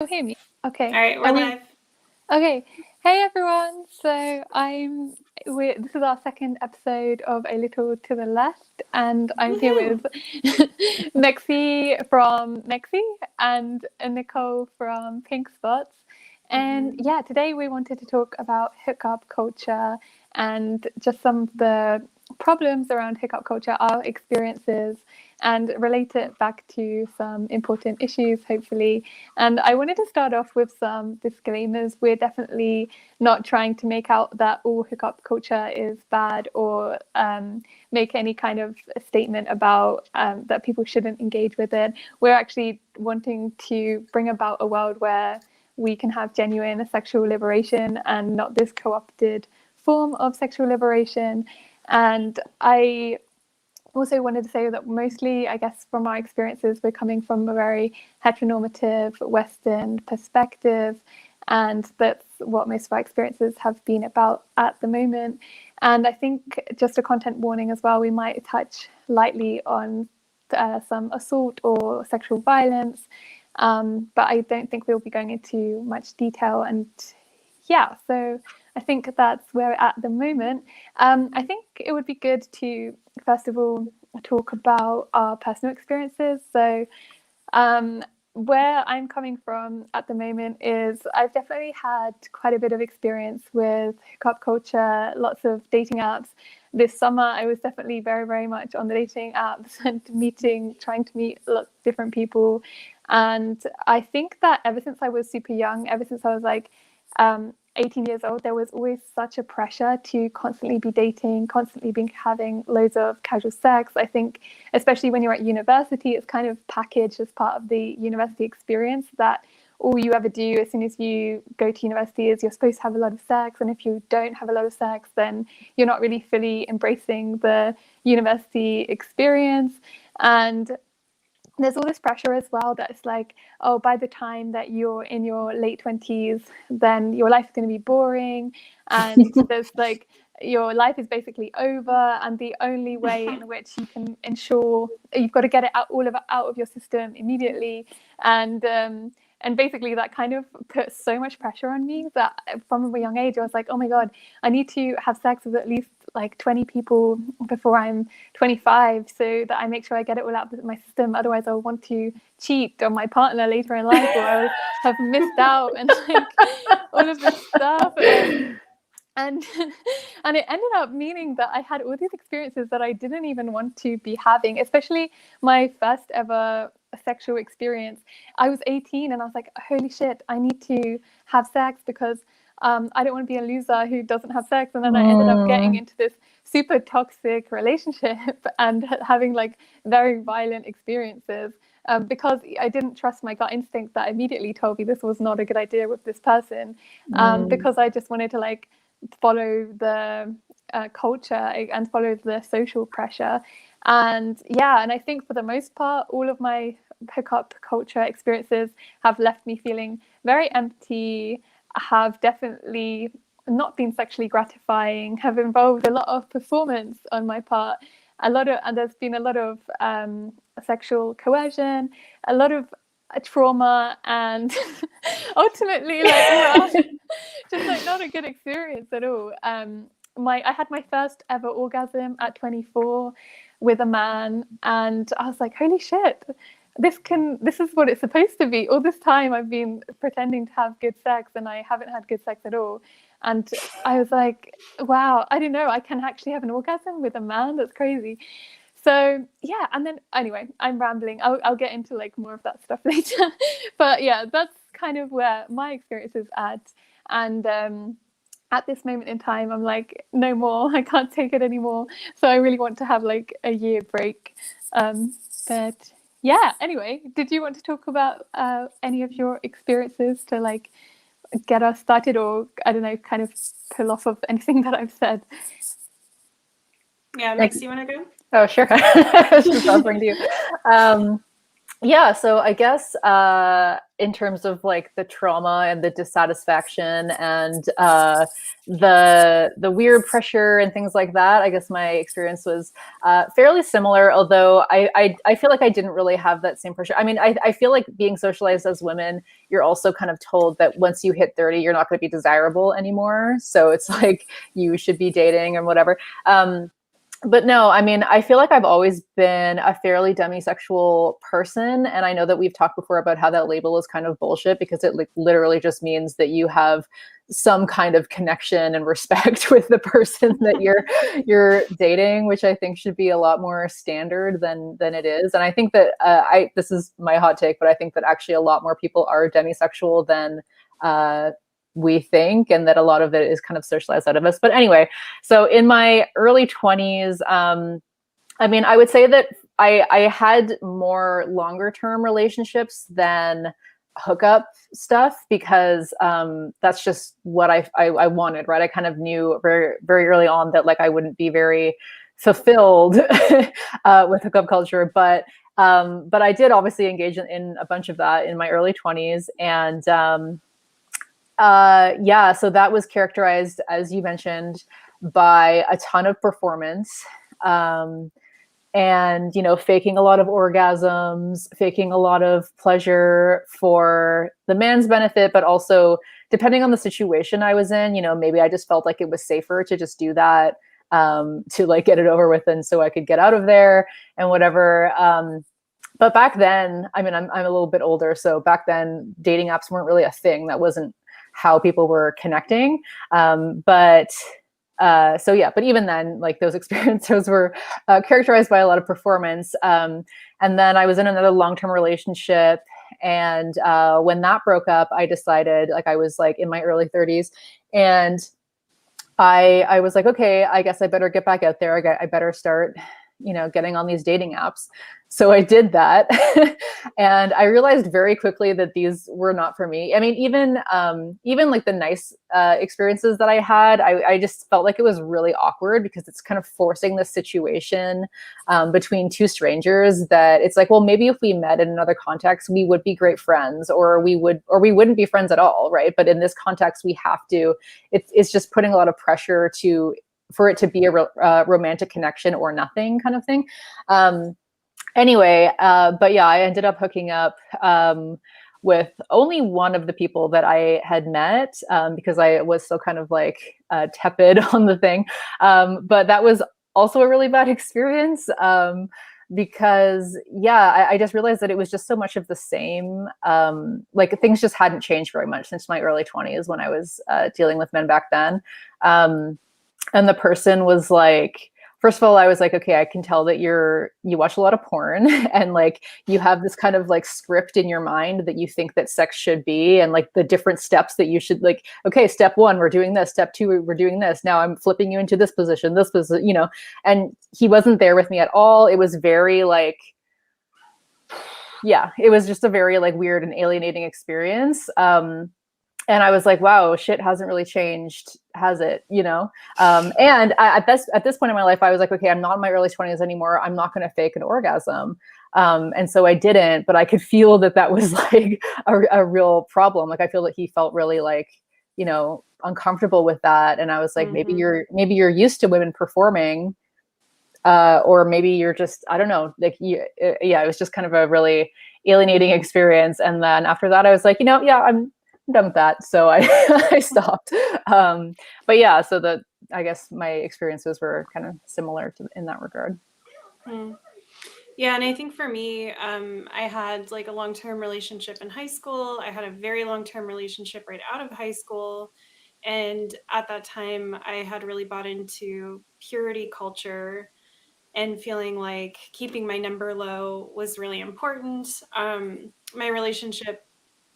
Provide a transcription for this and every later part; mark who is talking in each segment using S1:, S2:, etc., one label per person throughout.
S1: Hear me? Okay.
S2: All right, we're live.
S1: Okay. Hey everyone. So this is our second episode of A Little to the Left, and I'm here with Mexie from Mexie and Nicole from Pink Spots. And yeah, today we wanted to talk about hookup culture and just some of the problems around hookup culture, our experiences, and relate it back to some important issues, hopefully. And I wanted to start off with some disclaimers. We're definitely not trying to make out that all hookup culture is bad or make any kind of statement about that people shouldn't engage with it. We're actually wanting to bring about a world where we can have genuine sexual liberation and not this co-opted form of sexual liberation. And I also wanted to say that mostly, I guess, from our experiences, we're coming from a very heteronormative Western perspective, and that's what most of our experiences have been about at the moment. And I think just a content warning as well, we might touch lightly on some assault or sexual violence, but I don't think we'll be going into much detail. And yeah, so I think that's where we're at the moment. I think it would be good to, first of all, talk about our personal experiences. So where I'm coming from at the moment is I've definitely had quite a bit of experience with hookup culture, lots of dating apps. This summer, I was definitely very, very much on the dating apps and trying to meet lots of different people. And I think that ever since I was super young, ever since I was like 18 years old, there was always such a pressure to constantly be dating, constantly be having loads of casual sex. I think, especially when you're at university, it's kind of packaged as part of the university experience that all you ever do as soon as you go to university is you're supposed to have a lot of sex. And if you don't have a lot of sex, then you're not really fully embracing the university experience. And there's all this pressure as well that it's like, oh, by the time that you're in your late 20s, then your life is going to be boring, and there's like your life is basically over, and the only way in which you can ensure you've got to get it out, all of it out of your system immediately. And basically that kind of put so much pressure on me that from a young age I was like, oh my god, I need to have sex with at least like 20 people before I'm 25 so that I make sure I get it all out of my system. Otherwise I'll want to cheat on my partner later in life, or I'll have missed out, and like all of this stuff. And it ended up meaning that I had all these experiences that I didn't even want to be having, especially my first ever sexual experience. I was 18 and I was like, holy shit, I need to have sex because I don't want to be a loser who doesn't have sex. And then I ended up getting into this super toxic relationship and having like very violent experiences because I didn't trust my gut instinct that immediately told me this was not a good idea with this person, because I just wanted to like follow the culture and follow the social pressure. And yeah, and I think for the most part, all of my hookup culture experiences have left me feeling very empty, have definitely not been sexually gratifying, have involved a lot of performance on my part, and there's been a lot of sexual coercion, a lot of trauma, and ultimately like just like not a good experience at all. I had my first ever orgasm at 24 with a man, and I was like, holy shit, this is what it's supposed to be. All this time I've been pretending to have good sex and I haven't had good sex at all. And I was like, wow, I don't know, I can actually have an orgasm with a man. That's crazy. So yeah, and then anyway, I'm rambling. I'll get into like more of that stuff later. But yeah, that's kind of where my experience is at. And at this moment in time, I'm like, no more. I can't take it anymore. So I really want to have like a year break. But yeah, anyway, did you want to talk about any of your experiences to like get us started, or I don't know, kind of pull off of anything that I've said?
S2: Yeah, Mexie, you want to go?
S3: Oh, sure. I was just offering to you. Yeah, so I guess
S2: in terms of like the trauma and the dissatisfaction and the weird pressure and things like that, I guess my experience was fairly similar, although I feel like I didn't really have that same pressure. I mean, I feel like being socialized as women, you're also kind of told that once you hit 30, you're not going to be desirable anymore. So it's like you should be dating and whatever. But no, I mean, I feel like I've always been a fairly demisexual person. And I know that we've talked before about how that label is kind of bullshit because it like literally just means that you have some kind of connection and respect with the person that you're dating, which I think should be a lot more standard than it is. And I think that this is my hot take, but I think that actually a lot more people are demisexual than we think, and that a lot of it is kind of socialized out of us. But anyway, so in my early 20s, I mean, I would say that I had more longer term relationships than hookup stuff because that's just what I wanted, right? I kind of knew very, very early on that like I wouldn't be very fulfilled with hookup culture, but I did obviously engage in a bunch of that in my early 20s. And yeah, so that was characterized, as you mentioned, by a ton of performance, and, you know, faking a lot of orgasms, faking a lot of pleasure for the man's benefit, but also depending on the situation I was in, you know, maybe I just felt like it was safer to just do that, to like get it over with and so I could get out of there and whatever. But back then, I mean, I'm a little bit older, so back then dating apps weren't really a thing. That wasn't how people were connecting. So yeah, but even then, like those experiences were characterized by a lot of performance. And then I was in another long-term relationship. And when that broke up, I decided, like I was like in my early 30s, and I was like, okay, I guess I better get back out there. I better start, you know, getting on these dating apps. So I did that. And I realized very quickly that these were not for me. I mean, even like the nice experiences that I had, I just felt like it was really awkward because it's kind of forcing this situation between two strangers that it's like, well, maybe if we met in another context, we would be great friends, or we wouldn't be friends at all, right? But in this context, we have to, it's just putting a lot of pressure for it to be a romantic connection or nothing kind of thing. Anyway, but yeah, I ended up hooking up with only one of the people that I had met because I was still kind of like tepid on the thing. But that was also a really bad experience because, yeah, I just realized that it was just so much of the same. Like things just hadn't changed very much since my early 20s when I was dealing with men back then. And the person was like, first of all, I was like, okay, I can tell that you watch a lot of porn and like you have this kind of like script in your mind that you think that sex should be, and like the different steps that you should, like, okay, step one, we're doing this, step two, we're doing this, now I'm flipping you into this position, you know. And he wasn't there with me at all. It was very like, yeah, it was just a very like weird and alienating experience. And I was like, wow, shit hasn't really changed, has it? You know? And at this point in my life, I was like, okay, I'm not in my early 20s anymore. I'm not going to fake an orgasm. And so I didn't, but I could feel that was like a real problem. Like, I feel that he felt really like, you know, uncomfortable with that. And I was like, maybe you're used to women performing, or maybe you're just, I don't know, like, yeah, it was just kind of a really alienating experience. And then after that, I was like, you know, yeah, I'm done with that. So I stopped. But yeah, so I guess my experiences were kind of similar in that regard.
S3: Yeah, and I think for me, I had like a long-term relationship in high school. I had a very long-term relationship right out of high school. And at that time, I had really bought into purity culture and feeling like keeping my number low was really important. My relationship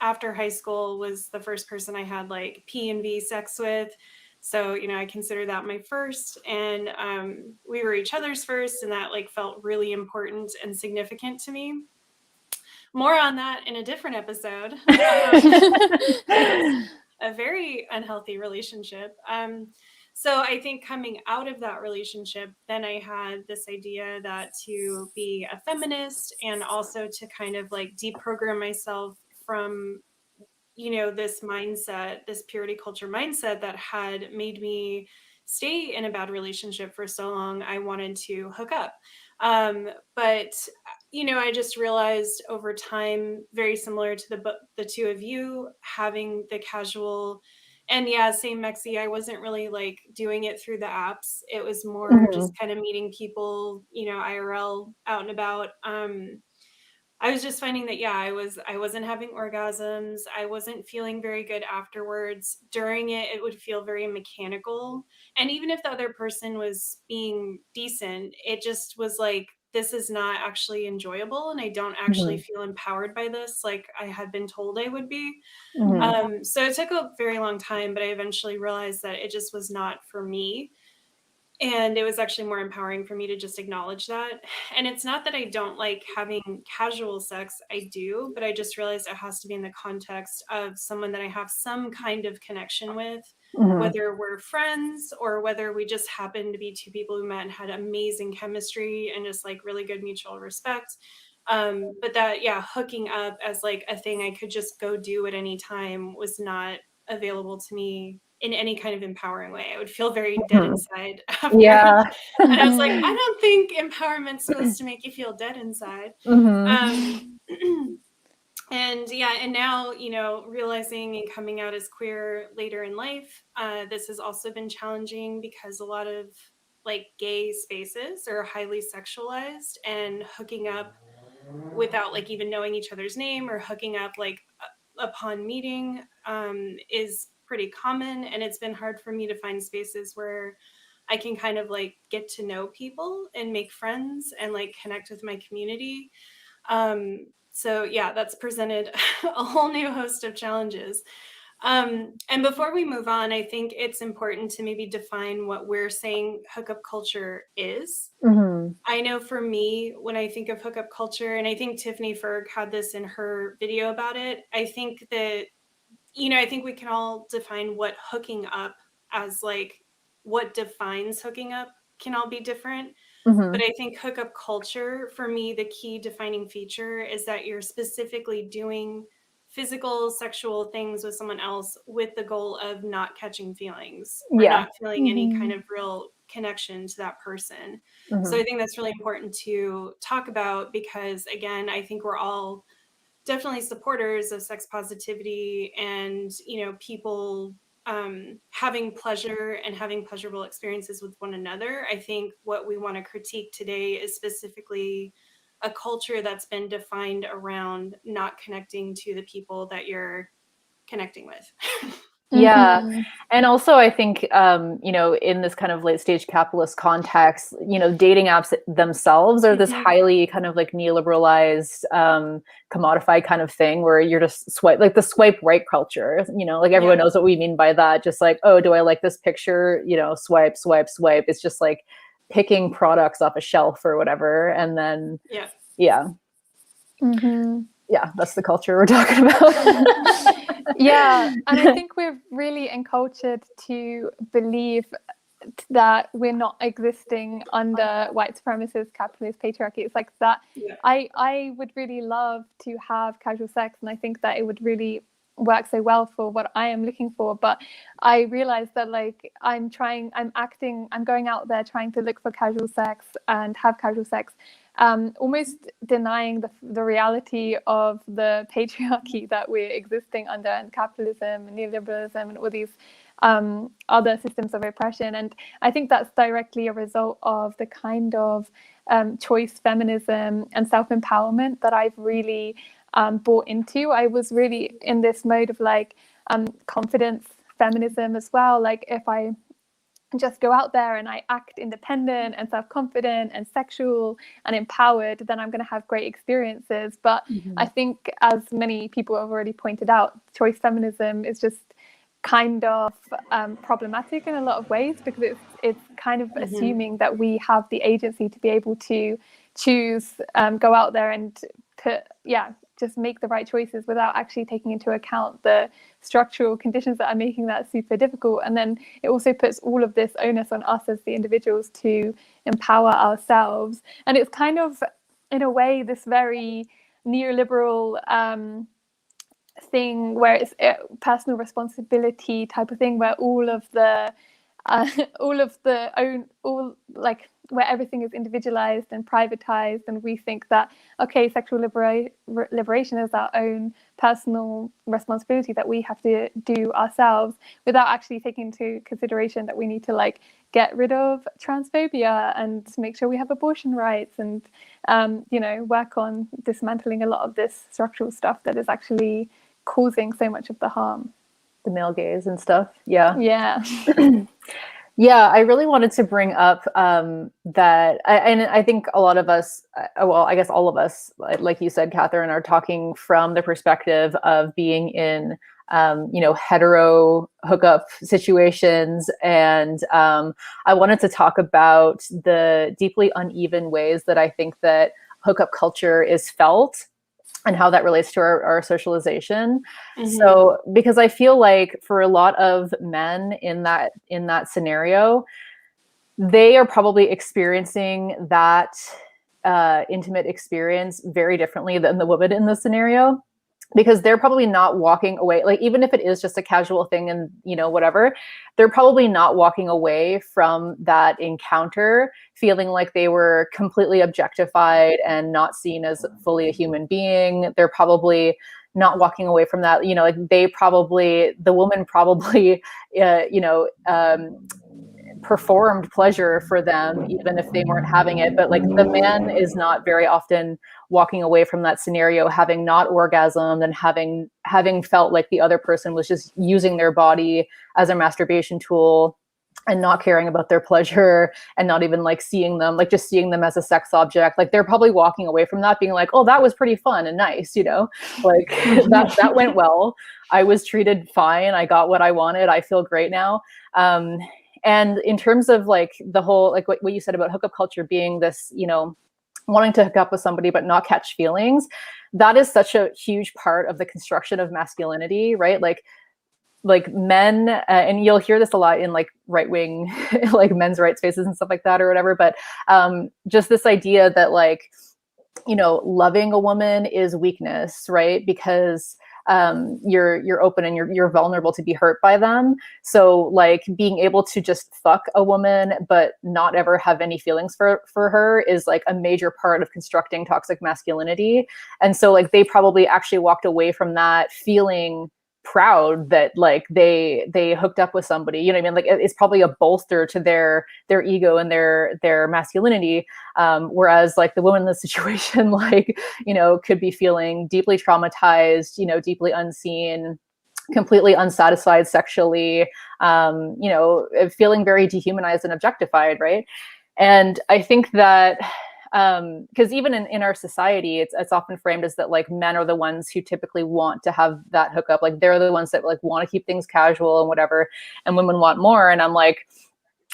S3: after high school was the first person I had like P&V sex with. So, you know, I consider that my first, and we were each other's first, and that like felt really important and significant to me. More on that in a different episode. A very unhealthy relationship. So I think coming out of that relationship, then I had this idea that to be a feminist and also to kind of like deprogram myself from, you know, this mindset, this purity culture mindset that had made me stay in a bad relationship for so long. I wanted to hook up. But, you know, I just realized over time, very similar to the two of you, having the casual, and yeah, same Mexie, I wasn't really like doing it through the apps. It was more just kind of meeting people, you know, IRL out and about. I was just finding that, yeah, I wasn't having orgasms. I wasn't feeling very good afterwards. During it, it would feel very mechanical. And even if the other person was being decent, it just was like, this is not actually enjoyable. And I don't actually feel empowered by this like I had been told I would be. So it took a very long time, but I eventually realized that it just was not for me. And it was actually more empowering for me to just acknowledge that. And it's not that I don't like having casual sex, I do, but I just realized it has to be in the context of someone that I have some kind of connection with, whether we're friends or whether we just happen to be two people who met and had amazing chemistry and just like really good mutual respect. But that, yeah, hooking up as like a thing I could just go do at any time was not available to me in any kind of empowering way. I would feel very dead inside after.
S2: Yeah.
S3: And I was like, I don't think empowerment's supposed to make you feel dead inside. And yeah, and now, you know, realizing and coming out as queer later in life, this has also been challenging because a lot of like gay spaces are highly sexualized, and hooking up without like even knowing each other's name or hooking up like upon meeting is pretty common. And it's been hard for me to find spaces where I can kind of like get to know people and make friends and like connect with my community. So yeah, that's presented a whole new host of challenges. And before we move on, I think it's important to maybe define what we're saying hookup culture is. I know for me, when I think of hookup culture, and I think Tiffany Ferg had this in her video about it, I think that, you know, I think we can all define what hooking up as, like, what defines hooking up can all be different. But I think hookup culture, for me, the key defining feature is that you're specifically doing physical, sexual things with someone else with the goal of not catching feelings or not feeling any kind of real connection to that person. So I think that's really important to talk about because, again, I think we're all definitely supporters of sex positivity and, you know, people having pleasure and having pleasurable experiences with one another. I think what we want to critique today is specifically a culture that's been defined around not connecting to the people that you're connecting with.
S2: Yeah. And also I think, you know, in this kind of late stage capitalist context, you know, dating apps themselves are this highly kind of like neoliberalized, commodified kind of thing where you're just like the swipe right culture, you know, like everyone knows what we mean by that. Just like, oh, do I like this picture? You know, swipe, swipe, swipe. It's just like picking products off a shelf or whatever. And then, yeah, that's the culture we're talking about.
S1: Yeah, and I think we're really encultured to believe that we're not existing under white supremacist capitalist patriarchy. It's like that. I would really love to have casual sex, and I think that it would really work so well for what I am looking for. But I realize that like I'm going out there trying to look for casual sex and have casual sex, almost denying the reality of the patriarchy that we're existing under, and capitalism and neoliberalism and all these other systems of oppression. And I think that's directly a result of the kind of choice feminism and self-empowerment that I've really bought into. I was really in this mode of like confidence feminism as well. Like if I just go out there and I act independent and self-confident and sexual and empowered, then I'm going to have great experiences. But I think, as many people have already pointed out, choice feminism is just kind of problematic in a lot of ways, because it's kind of assuming that we have the agency to be able to choose, go out there and just make the right choices without actually taking into account the structural conditions that are making that super difficult. And then it also puts all of this onus on us as the individuals to empower ourselves. And it's kind of, in a way, this very neoliberal thing where it's a personal responsibility type of thing, where all of the where everything is individualized and privatized, and we think that, okay, sexual liberation is our own personal responsibility that we have to do ourselves, without actually taking into consideration that we need to like get rid of transphobia and make sure we have abortion rights, and work on dismantling a lot of this structural stuff that is actually causing so much of the harm.
S2: The male gaze and stuff. Yeah.
S1: Yeah.
S2: I really wanted to bring up that, and I think a lot of us, well, I guess all of us, like you said, Kathrin, are talking from the perspective of being in, hetero hookup situations. And I wanted to talk about the deeply uneven ways that I think that hookup culture is felt and how that relates to our socialization. Mm-hmm. So, because I feel like for a lot of men in that scenario, they are probably experiencing that intimate experience very differently than the woman in the scenario, because they're probably not walking away, like even if it is just a casual thing and whatever, they're probably not walking away from that encounter feeling like they were completely objectified and not seen as fully a human being. They're probably not walking away from that, like the woman probably performed pleasure for them even if they weren't having it, but like the man is not very often walking away from that scenario having not orgasmed and having felt like the other person was just using their body as a masturbation tool and not caring about their pleasure and not even like seeing them, like just seeing them as a sex object. Like they're probably walking away from that being like, oh, that was pretty fun and nice, like that went well. I was treated fine. I got what I wanted. I feel great now. And in terms of like the whole, like what you said about hookup culture being this, wanting to hook up with somebody but not catch feelings, that is such a huge part of the construction of masculinity, right? Like men, and you'll hear this a lot in like right-wing, like men's rights spaces and stuff like that or whatever, but just this idea that like, loving a woman is weakness, right? Because you're open and you're vulnerable to be hurt by them. So like being able to just fuck a woman but not ever have any feelings for her is like a major part of constructing toxic masculinity. And so like they probably actually walked away from that feeling proud that like they hooked up with somebody, you know what I mean? Like it's probably a bolster to their ego and their masculinity. Whereas like the woman in the situation, like, could be feeling deeply traumatized, deeply unseen, completely unsatisfied sexually, feeling very dehumanized and objectified. Right. And I think that because even in our society, it's often framed as that like men are the ones who typically want to have that hookup. Like they're the ones that like want to keep things casual and whatever, and women want more. And I'm like,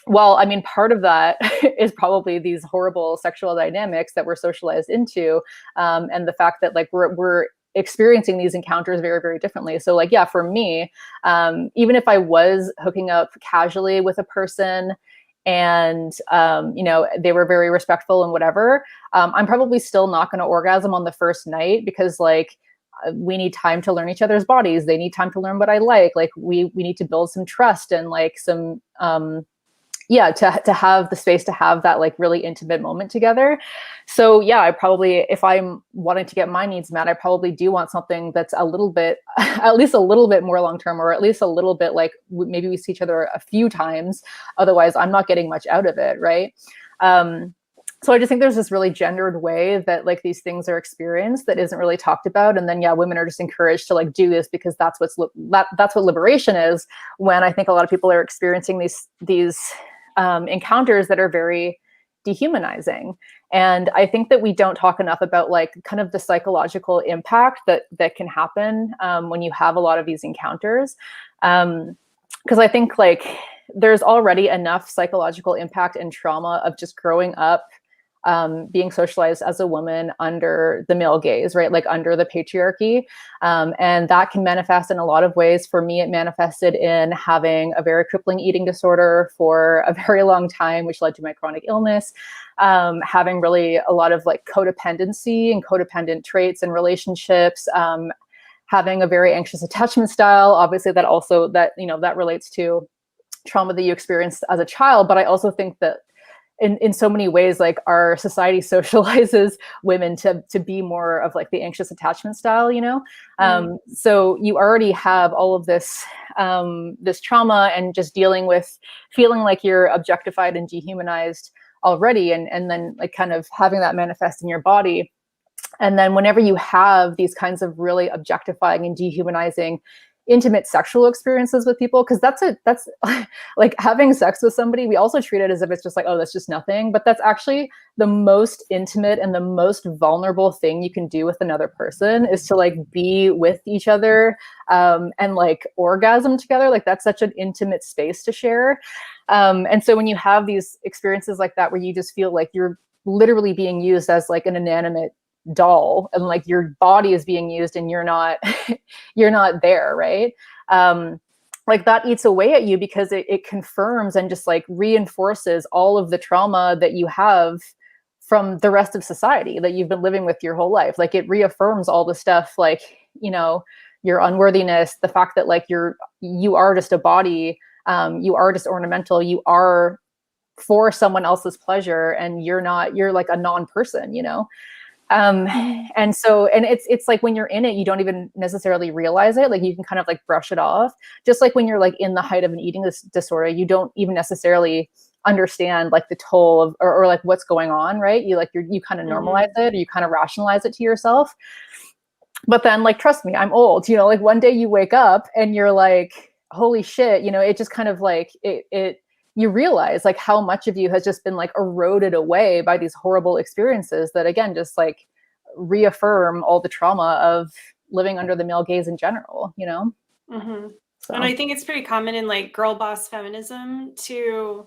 S2: well, I mean, part of that is probably these horrible sexual dynamics that we're socialized into, and the fact that like we're experiencing these encounters very, very differently. So like, yeah, for me, even if I was hooking up casually with a person and, they were very respectful and whatever, I'm probably still not going to orgasm on the first night because like, we need time to learn each other's bodies. They need time to learn what I like. Like we need to build some trust and like some, to have the space to have that like really intimate moment together. So yeah, I probably, if I'm wanting to get my needs met, I probably do want something that's a little bit, at least a little bit more long-term, or at least a little bit like maybe we see each other a few times. Otherwise I'm not getting much out of it. Right. So I just think there's this really gendered way that like these things are experienced that isn't really talked about. And then, yeah, women are just encouraged to like do this because that's what liberation is, when I think a lot of people are experiencing these encounters that are very dehumanizing. And I think that we don't talk enough about like kind of the psychological impact that can happen when you have a lot of these encounters. Because I think like there's already enough psychological impact and trauma of just growing up being socialized as a woman under the male gaze, right? Like under the patriarchy. And that can manifest in a lot of ways. For me, it manifested in having a very crippling eating disorder for a very long time, which led to my chronic illness, having really a lot of like codependency and codependent traits and relationships, having a very anxious attachment style. Obviously that also, that, you know, that relates to trauma that you experienced as a child. But I also think that in so many ways, like our society socializes women to be more of like the anxious attachment style, you know? So you already have all of this, this trauma and just dealing with feeling like you're objectified and dehumanized already. And then like kind of having that manifest in your body. And then whenever you have these kinds of really objectifying and dehumanizing intimate sexual experiences with people, because that's like having sex with somebody, we also treat it as if it's just like, oh, that's just nothing. But that's actually the most intimate and the most vulnerable thing you can do with another person, is to like be with each other and like orgasm together. Like that's such an intimate space to share. And so when you have these experiences like that, where you just feel like you're literally being used as like an inanimate doll, and like your body is being used and you're not you're not there, right? Like that eats away at you, because it confirms and just like reinforces all of the trauma that you have from the rest of society that you've been living with your whole life. Like it reaffirms all the stuff, like, you know, your unworthiness, the fact that like you are just a body, you are just ornamental, you are for someone else's pleasure, and you're like a non-person, you know? And so, and it's like when you're in it, you don't even necessarily realize it. Like you can kind of like brush it off. Just like when you're like in the height of an eating disorder, you don't even necessarily understand like the toll of, or like what's going on, right? You kind of normalize it, or you kind of rationalize it to yourself. But then like, trust me, I'm old, you know, like one day you wake up and you're like, holy shit, you know, it just kind of like, you realize like how much of you has just been like eroded away by these horrible experiences that, again, just like reaffirm all the trauma of living under the male gaze in general, you know? So.
S3: And I think it's pretty common in like girl boss feminism to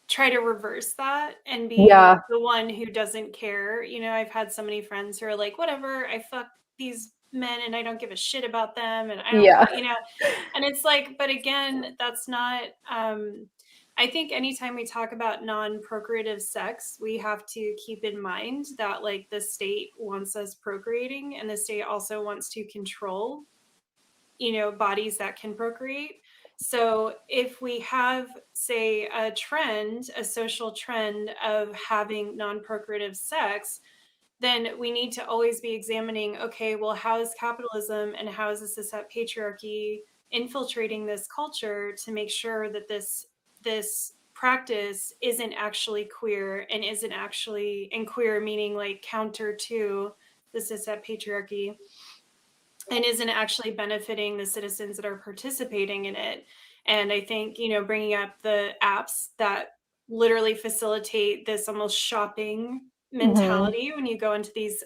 S3: try to reverse that and be the one who doesn't care. You know, I've had so many friends who are like, whatever, I fuck these men and I don't give a shit about them, and I don't, you know, and it's like, but again, that's not, I think anytime we talk about non-procreative sex, we have to keep in mind that like the state wants us procreating, and the state also wants to control, you know, bodies that can procreate. So if we have, say, a trend, a social trend of having non-procreative sex, then we need to always be examining, okay, well, how is capitalism and how is this patriarchy infiltrating this culture to make sure that this practice isn't actually queer, and isn't actually, and queer meaning like counter to the cishet patriarchy, and isn't actually benefiting the citizens that are participating in it. And I think, you know, bringing up the apps that literally facilitate this almost shopping mentality when you go into these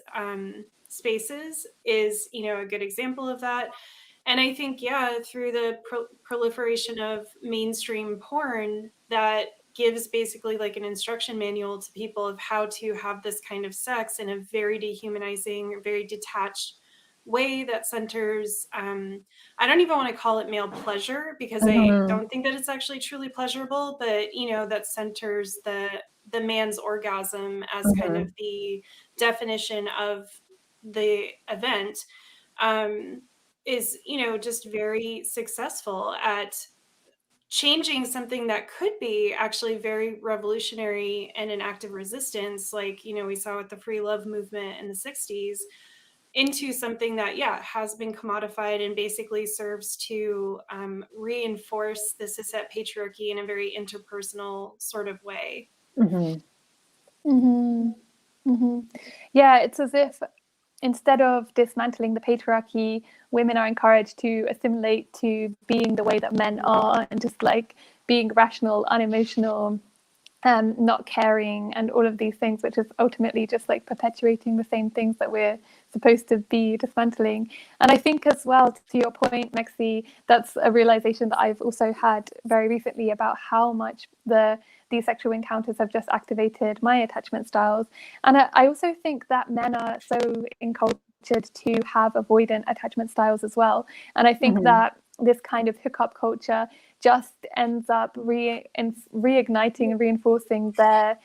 S3: spaces is, you know, a good example of that. And I think, yeah, through the proliferation of mainstream porn that gives basically like an instruction manual to people of how to have this kind of sex in a very dehumanizing, very detached way that centers, I don't even want to call it male pleasure, because I don't think that it's actually truly pleasurable, but, you know, that centers the man's orgasm as kind of the definition of the event, is, you know, just very successful at changing something that could be actually very revolutionary and an act of resistance, like, you know, we saw with the free love movement in the 60s, into something that, yeah, has been commodified and basically serves to reinforce the cishet patriarchy in a very interpersonal sort of way.
S1: Yeah, it's as if instead of dismantling the patriarchy, women are encouraged to assimilate to being the way that men are, and just like being rational, unemotional, not caring, and all of these things, which is ultimately just like perpetuating the same things that we're supposed to be dismantling. And I think as well, to your point, Mexie, that's a realization that I've also had very recently about how much these sexual encounters have just activated my attachment styles. And I also think that men are so encultured to have avoidant attachment styles as well. And I think that this kind of hookup culture just ends up reigniting and reinforcing their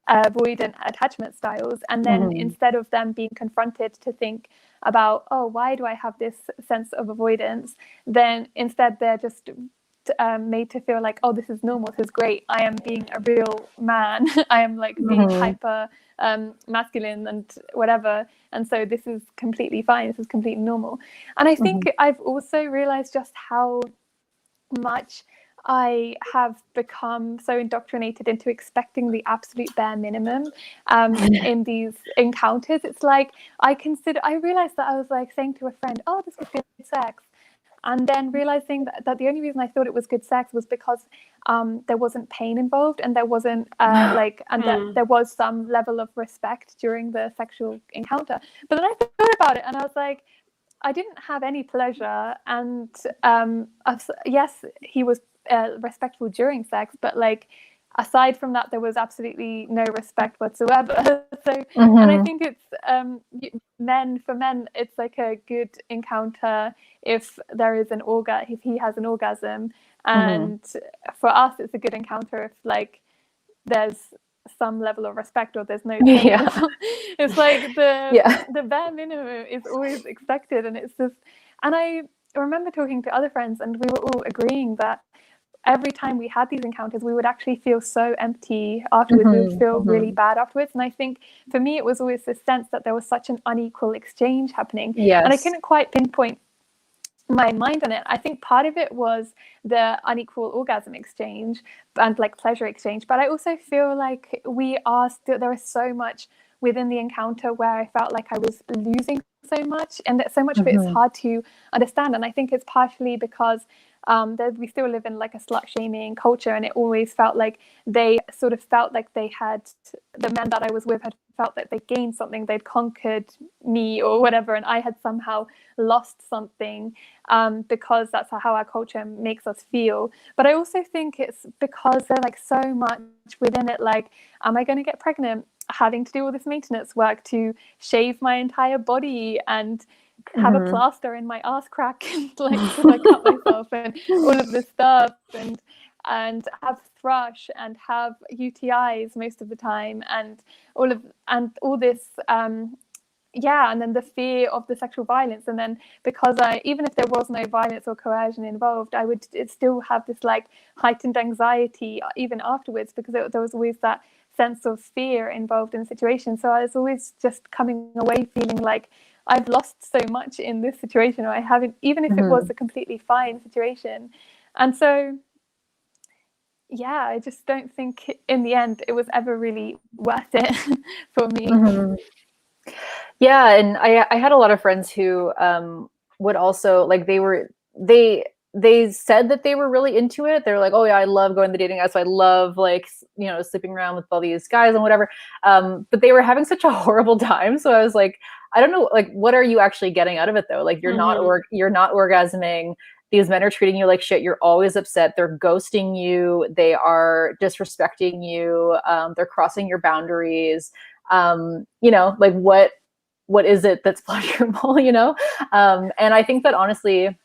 S1: avoidant attachment styles. And then instead of them being confronted to think, about, oh, why do I have this sense of avoidance, then instead they're just made to feel like, oh, this is normal, this is great, I am being a real man, I am like being hyper masculine and whatever, and so this is completely fine, this is completely normal. And I think I've also realized just how much I have become so indoctrinated into expecting the absolute bare minimum in these encounters. It's like I realized that I was like saying to a friend, oh, this was good sex, and then realizing that the only reason I thought it was good sex was because there wasn't pain involved, and there wasn't that there was some level of respect during the sexual encounter. But then I thought about it and I was like, I didn't have any pleasure, and yes, he was respectful during sex, but like aside from that, there was absolutely no respect whatsoever. So, and I think it's for men, it's like a good encounter if there is if he has an orgasm, and for us, it's a good encounter if like there's some level of respect or there's no pain. It's like the bare minimum is always expected, and it's just, and I remember talking to other friends and we were all agreeing that every time we had these encounters, we would actually feel so empty afterwards. We would feel really bad afterwards. And I think for me, it was always this sense that there was such an unequal exchange happening. And I couldn't quite pinpoint my mind on it. I think part of it was the unequal orgasm exchange and like pleasure exchange. But I also feel like there is so much within the encounter where I felt like I was losing so much, and that so much of it is hard to understand. And I think it's partially because we still live in like a slut shaming culture, and it always felt like they sort of felt like the men that I was with had felt that they gained something, they'd conquered me or whatever, and I had somehow lost something because that's how our culture makes us feel. But I also think it's because there's like so much within it, like, am I going to get pregnant? Having to do all this maintenance work to shave my entire body and have a plaster in my ass crack and like because I cut myself and all of this stuff, and have thrush and have UTIs most of the time, and all this and then the fear of the sexual violence, and then because even if there was no violence or coercion involved, I would still have this like heightened anxiety even afterwards, because there was always that sense of fear involved in the situation. So I was always just coming away feeling like I've lost so much in this situation, or I haven't, even if it was a completely fine situation. And so, yeah, I just don't think in the end it was ever really worth it for me.
S2: Yeah, and I had a lot of friends who would also like they said that they were really into it. They're like, oh yeah, I love going to the dating apps. So I love like, sleeping around with all these guys and whatever. But they were having such a horrible time. So I was like, I don't know, like, what are you actually getting out of it though? Like you're not orgasming. These men are treating you like shit. You're always upset. They're ghosting you. They are disrespecting you. They're crossing your boundaries. Like what is it that's pleasurable, And I think that honestly,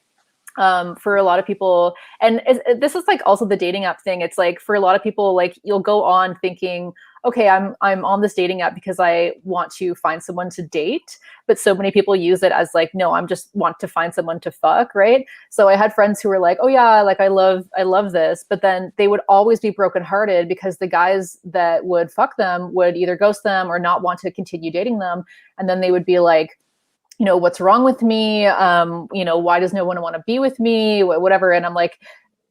S2: for a lot of people, and this is like also the dating app thing. It's like for a lot of people, like you'll go on thinking, okay, I'm on this dating app because I want to find someone to date. But so many people use it as like, no, I'm just want to find someone to fuck, right? So I had friends who were like, oh yeah, like I love this, but then they would always be brokenhearted because the guys that would fuck them would either ghost them or not want to continue dating them, and then they would be like, what's wrong with me? Why does no one want to be with me? Whatever. And I'm like,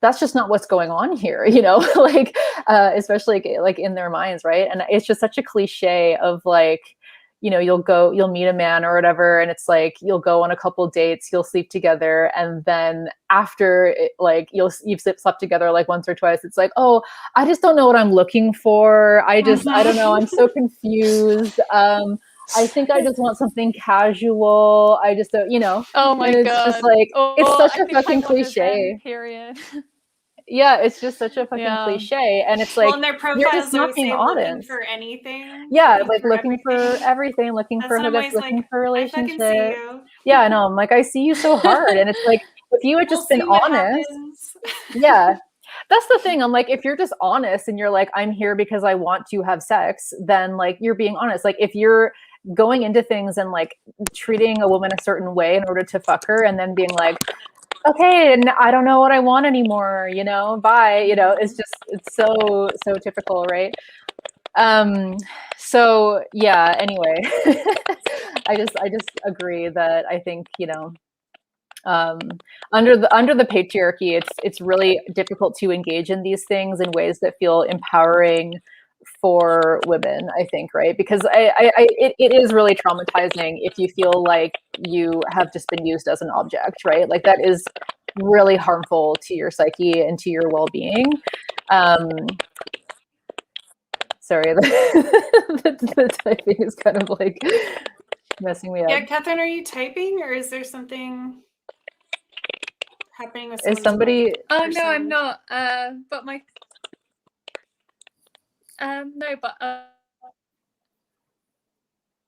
S2: that's just not what's going on here, like, especially like in their minds. Right. And it's just such a cliche of like, you'll meet a man or whatever. And it's like, you'll go on a couple dates, you'll sleep together. And then after you've slept together like once or twice, it's like, oh, I just don't know what I'm looking for. I don't know. I'm so confused. I think I just want something casual. I just don't,
S1: Oh my
S2: and
S1: God.
S2: It's just like, it's such a fucking cliche.
S1: Period.
S2: Yeah, it's just such a fucking cliche. And it's like,
S3: and their
S2: you're just
S3: profiles
S2: not being honest.
S3: looking for anything.
S2: Yeah, looking for everything, looking for hookups, looking for relationships. Yeah, I know. I'm like, I see you so hard. And it's like, if you had just been honest. Yeah. That's the thing. I'm like, if you're just honest and you're like, I'm here because I want to have sex, then like you're being honest. Like if you're going into things and like treating a woman a certain way in order to fuck her, and then being like, okay, and I don't know what I want anymore, you know, bye. You know, it's so typical, right? So yeah, anyway, I just agree that I think, you know, under the patriarchy, it's really difficult to engage in these things in ways that feel empowering for women, I think, right? Because it is really traumatizing if you feel like you have just been used as an object, right? Like that is really harmful to your psyche and to your well-being. Sorry, the typing is kind of like messing me up.
S3: Yeah, Kathrin, are you typing, or is there something happening with
S2: Is somebody?
S1: Oh no, I'm not. But my no, but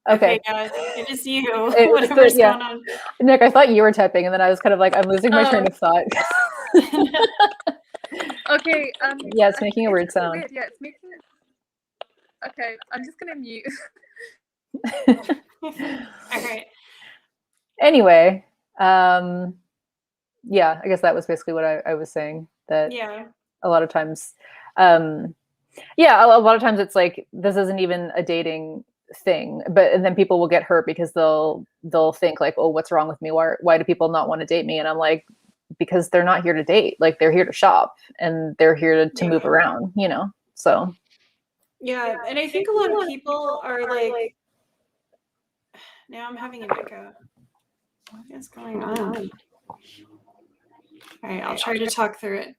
S2: Okay.
S3: Yeah, it is you. Whatever's going on.
S2: Nick, I thought you were typing, and then I was kind of like, I'm losing my train of thought.
S1: Okay.
S2: Yeah, it's making a weird sound.
S1: Weird. Yeah, it's making. Okay, I'm just gonna mute.
S3: All right.
S2: Anyway, yeah, I guess that was basically what I was saying. That a lot of times, yeah, a lot of times it's like this isn't even a dating thing, and then people will get hurt because they'll think like, oh, what's wrong with me? Why do people not want to date me? And I'm like, because they're not here to date. Like they're here to shop and they're here to move around, you know. So
S3: yeah, and I think a lot of people are like, now I'm having an echo. What is going on? All right, I'll try to talk through it.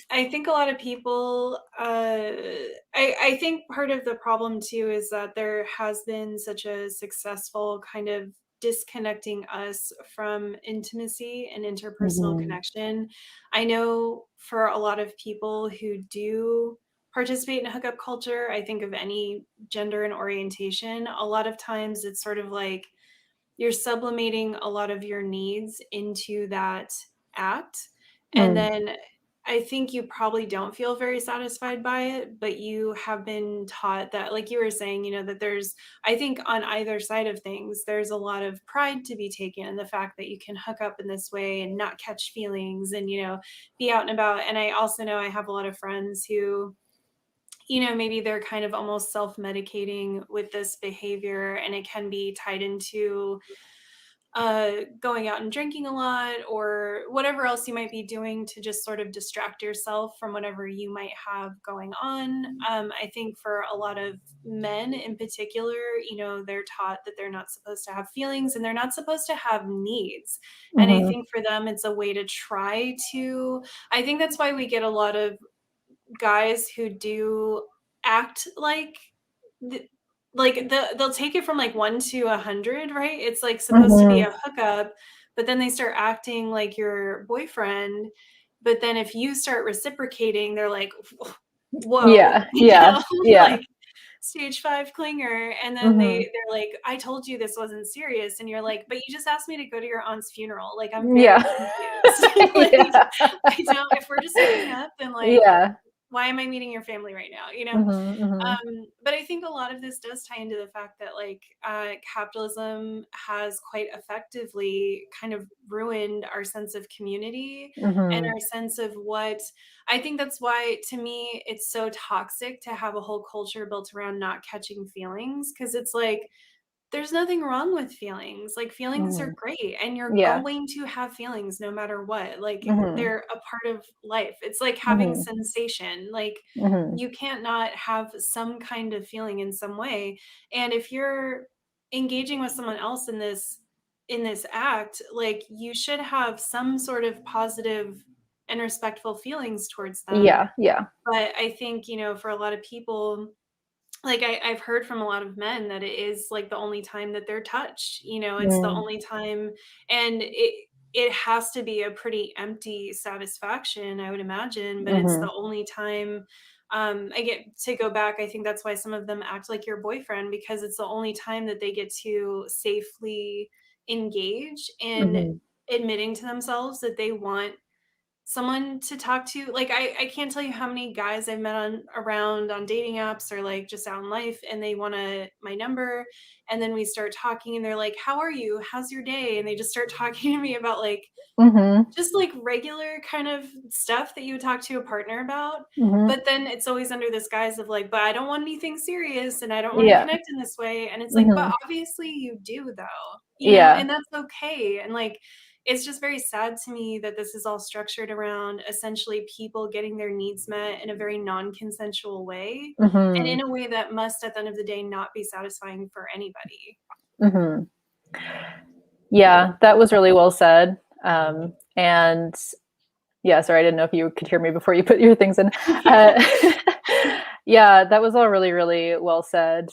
S3: I think a lot of people, I think part of the problem too is that there has been such a successful kind of disconnecting us from intimacy and interpersonal connection. I know for a lot of people who do participate in hookup culture, I think of any gender and orientation, a lot of times it's sort of like you're sublimating a lot of your needs into that act. And then I think you probably don't feel very satisfied by it, but you have been taught that, like you were saying, you know, that there's, I think on either side of things, there's a lot of pride to be taken in the fact that you can hook up in this way and not catch feelings and, you know, be out and about. And I also know I have a lot of friends who, you know, maybe they're kind of almost self-medicating with this behavior, and it can be tied into going out and drinking a lot or whatever else you might be doing to just sort of distract yourself from whatever you might have going on. I think for a lot of men in particular, you know, they're taught that they're not supposed to have feelings and they're not supposed to have needs. And I think for them, it's a way to try to, I think that's why we get a lot of guys who do act like they'll take it from like 1 to 100, right? It's like supposed to be a hookup, but then they start acting like your boyfriend. But then if you start reciprocating, they're like, whoa, like stage 5 clinger. And then they're like, I told you this wasn't serious. And you're like, but you just asked me to go to your aunt's funeral. Like, I'm very confused. Like, I don't, if we're just hooking up, then like, why am I meeting your family right now? You know? But I think a lot of this does tie into the fact that like capitalism has quite effectively kind of ruined our sense of community and our sense of what, I think that's why to me it's so toxic to have a whole culture built around not catching feelings, because it's like, there's nothing wrong with feelings. Like feelings are great, and you're going to have feelings no matter what. Like they're a part of life. It's like having sensation. Like you can't not have some kind of feeling in some way. And if you're engaging with someone else in this act, like you should have some sort of positive and respectful feelings towards them. But I think, you know, for a lot of people, like I've heard from a lot of men that it is like the only time that they're touched, you know, it's the only time, and it has to be a pretty empty satisfaction, I would imagine, but it's the only time. I get to go back. I think that's why some of them act like your boyfriend, because it's the only time that they get to safely engage in admitting to themselves that they want someone to talk to. Like, I can't tell you how many guys I've met around on dating apps or like just out in life, and they want my number, and then we start talking and they're like, how are you? How's your day? And they just start talking to me about like just like regular kind of stuff that you would talk to a partner about. But then it's always under this guise of like, but I don't want anything serious and I don't want to connect in this way. And it's like, but obviously you do though, you know, and that's okay. And like, it's just very sad to me that this is all structured around essentially people getting their needs met in a very non-consensual way, and in a way that must, at the end of the day, not be satisfying for anybody.
S2: Yeah, that was really well said. And yeah, sorry, I didn't know if you could hear me before you put your things in. Yeah, that was all really, really well said.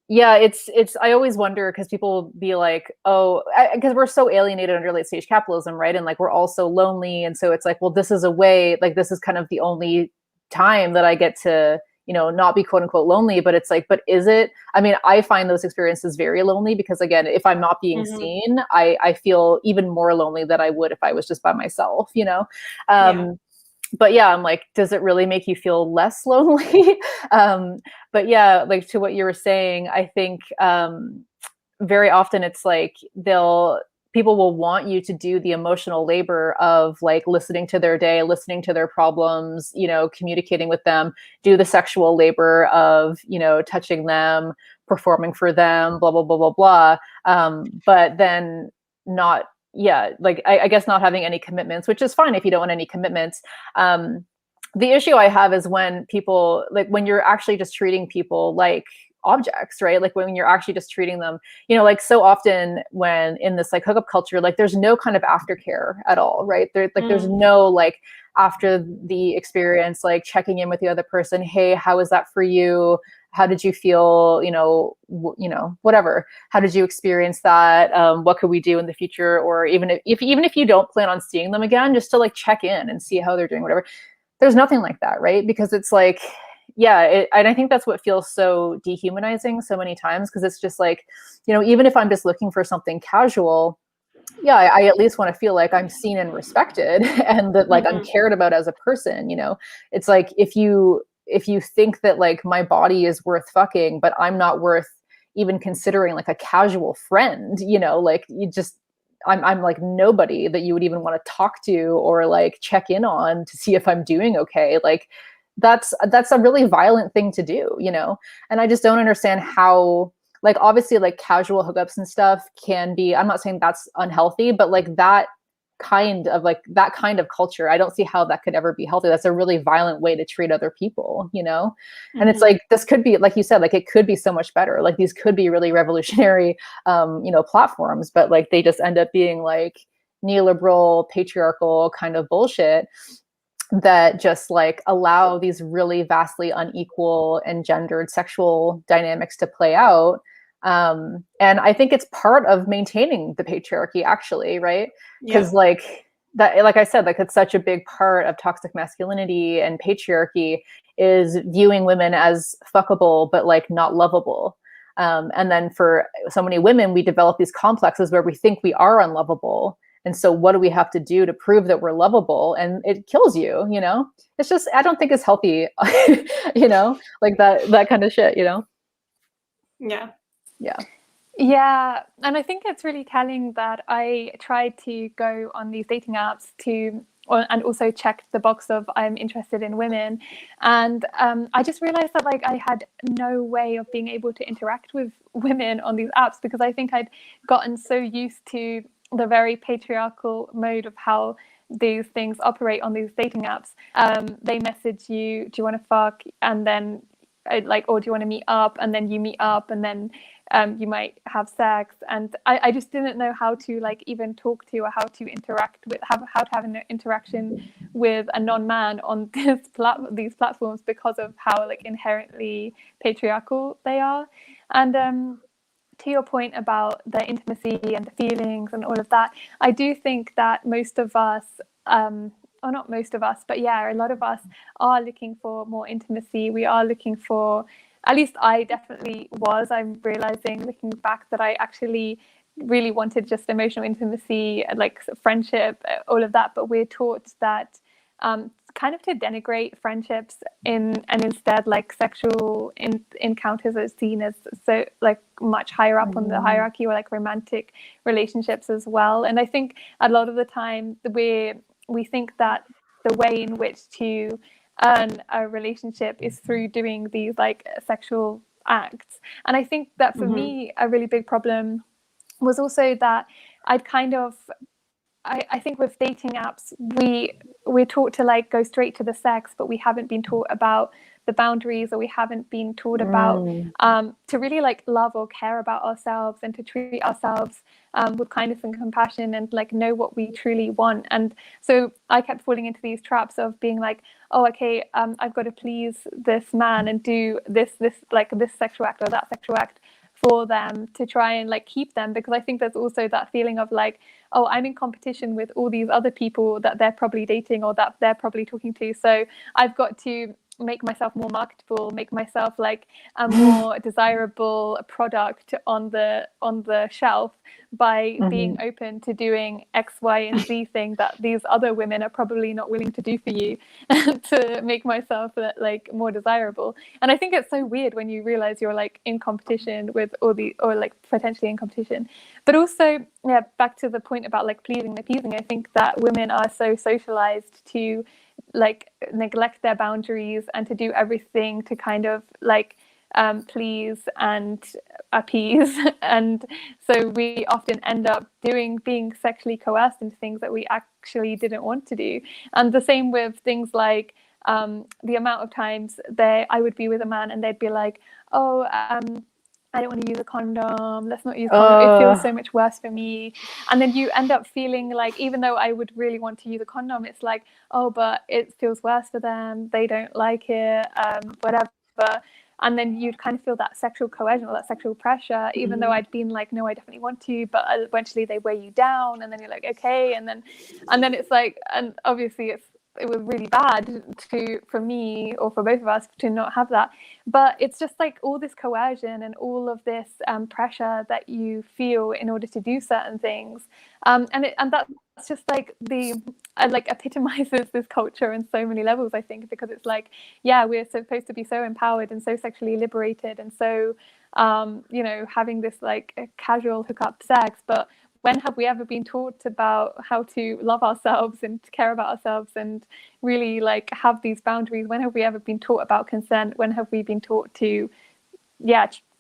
S2: Yeah, it's, I always wonder, because people be like, oh, because we're so alienated under late stage capitalism, right? And like, we're all so lonely. And so it's like, well, this is a way, like, this is kind of the only time that I get to, you know, not be quote unquote lonely. But it's like, but is it? I mean, I find those experiences very lonely, because again, if I'm not being seen, I feel even more lonely than I would if I was just by myself, you know? But yeah, I'm like, does it really make you feel less lonely? But yeah, like to what you were saying, I think very often it's like people will want you to do the emotional labor of like listening to their day, listening to their problems, you know, communicating with them, do the sexual labor of, you know, touching them, performing for them, blah, blah, blah, blah, blah. But then not, like, I guess not having any commitments, which is fine if you don't want any commitments. The issue I have is when people, like when you're actually just treating people like objects, right? Like when you're actually just treating them, you know, like so often when in this like hookup culture, like there's no kind of aftercare at all, right? There's no like after the experience, like checking in with the other person. Hey, how was that for you? How did you feel? You know, whatever. How did you experience that? What could we do in the future? Or even if you don't plan on seeing them again, just to like check in and see how they're doing, whatever. There's nothing like that, right? Because it's like, and I think that's what feels so dehumanizing so many times, because it's just like, you know, even if I'm just looking for something casual, I at least want to feel like I'm seen and respected and that like I'm cared about as a person, you know? It's like, if you think that like my body is worth fucking, but I'm not worth even considering like a casual friend, you know, like you just, I'm like nobody that you would even want to talk to or like check in on to see if I'm doing okay. Like that's a really violent thing to do, you know? And I just don't understand how, like, obviously like casual hookups and stuff can be, I'm not saying that's unhealthy, but like that kind of culture, I don't see how that could ever be healthy. That's a really violent way to treat other people, you know? And it's like, this could be, like you said, like it could be so much better. Like these could be really revolutionary, you know, platforms, but like they just end up being like neoliberal, patriarchal kind of bullshit that just like allow these really vastly unequal and gendered sexual dynamics to play out. And I think it's part of maintaining the patriarchy, actually, right? Because like that, like I said, like it's such a big part of toxic masculinity and patriarchy is viewing women as fuckable, but like not lovable. And then for so many women, we develop these complexes where we think we are unlovable. And so what do we have to do to prove that we're lovable? And it kills you, you know? It's just, I don't think it's healthy, you know, like that kind of shit, you know?
S1: Yeah, and I think it's really telling that I tried to go on these dating apps and also check the box of I'm interested in women, and I just realized that like I had no way of being able to interact with women on these apps, because I think I'd gotten so used to the very patriarchal mode of how these things operate on these dating apps. They message you, do you want to fuck? And then like, or do you want to meet up? And then you meet up, and then you might have sex. And I just didn't know how to like even talk to, or how to interact with, how to have an interaction with a non-man on these platforms, because of how like inherently patriarchal they are. And to your point about the intimacy and the feelings and all of that, I do think that most of us, or not most of us, but yeah, a lot of us are looking for more intimacy. We are looking for, at least I definitely was. I'm realizing looking back that I actually really wanted just emotional intimacy, like friendship, all of that. But we're taught that kind of to denigrate friendships and instead like sexual encounters are seen as so like much higher up on the hierarchy, or like romantic relationships as well. And I think a lot of the time we think that the way in which to earn a relationship is through doing these like sexual acts. And I think that for me a really big problem was also that I'd kind of I think with dating apps, we're taught to like go straight to the sex, but we haven't been taught about the boundaries, or we haven't been taught about to really like love or care about ourselves, and to treat ourselves with kindness and compassion, and like know what we truly want. And so I kept falling into these traps of being like, oh, okay, I've got to please this man and do this sexual act or that sexual act for them to try and like keep them, because I think there's also that feeling of like, oh, I'm in competition with all these other people that they're probably dating or that they're probably talking to, so I've got to make myself more marketable, make myself like a more desirable product on the shelf by being open to doing X, Y, and Z thing that these other women are probably not willing to do for you to make myself like more desirable. And I think it's so weird when you realize you're like in competition with all the, or like potentially in competition. But also, yeah, back to the point about like pleasing and appeasing, I think that women are so socialized to like neglect their boundaries and to do everything to kind of like please and appease. And so we often end up being sexually coerced into things that we actually didn't want to do. And the same with things like the amount of times I would be with a man and they'd be like, oh, I don't want to use a condom. Let's not use a condom. It feels so much worse for me. And then you end up feeling like, even though I would really want to use a condom, it's like, oh, but it feels worse for them. They don't like it, whatever. And then you'd kind of feel that sexual coercion or that sexual pressure, even though I'd been like, no, I definitely want to. But eventually they weigh you down, and then you're like, okay. And then it's like, and obviously it was really bad for me, or for both of us, to not have that. But it's just like all this coercion and all of this pressure that you feel in order to do certain things, and that's just like like epitomizes this culture in so many levels, I think, because it's like, yeah, we're supposed to be so empowered and so sexually liberated and so having this like casual hookup sex, but when have we ever been taught about how to love ourselves and care about ourselves and really like have these boundaries? When have we ever been taught about consent? When have we been taught to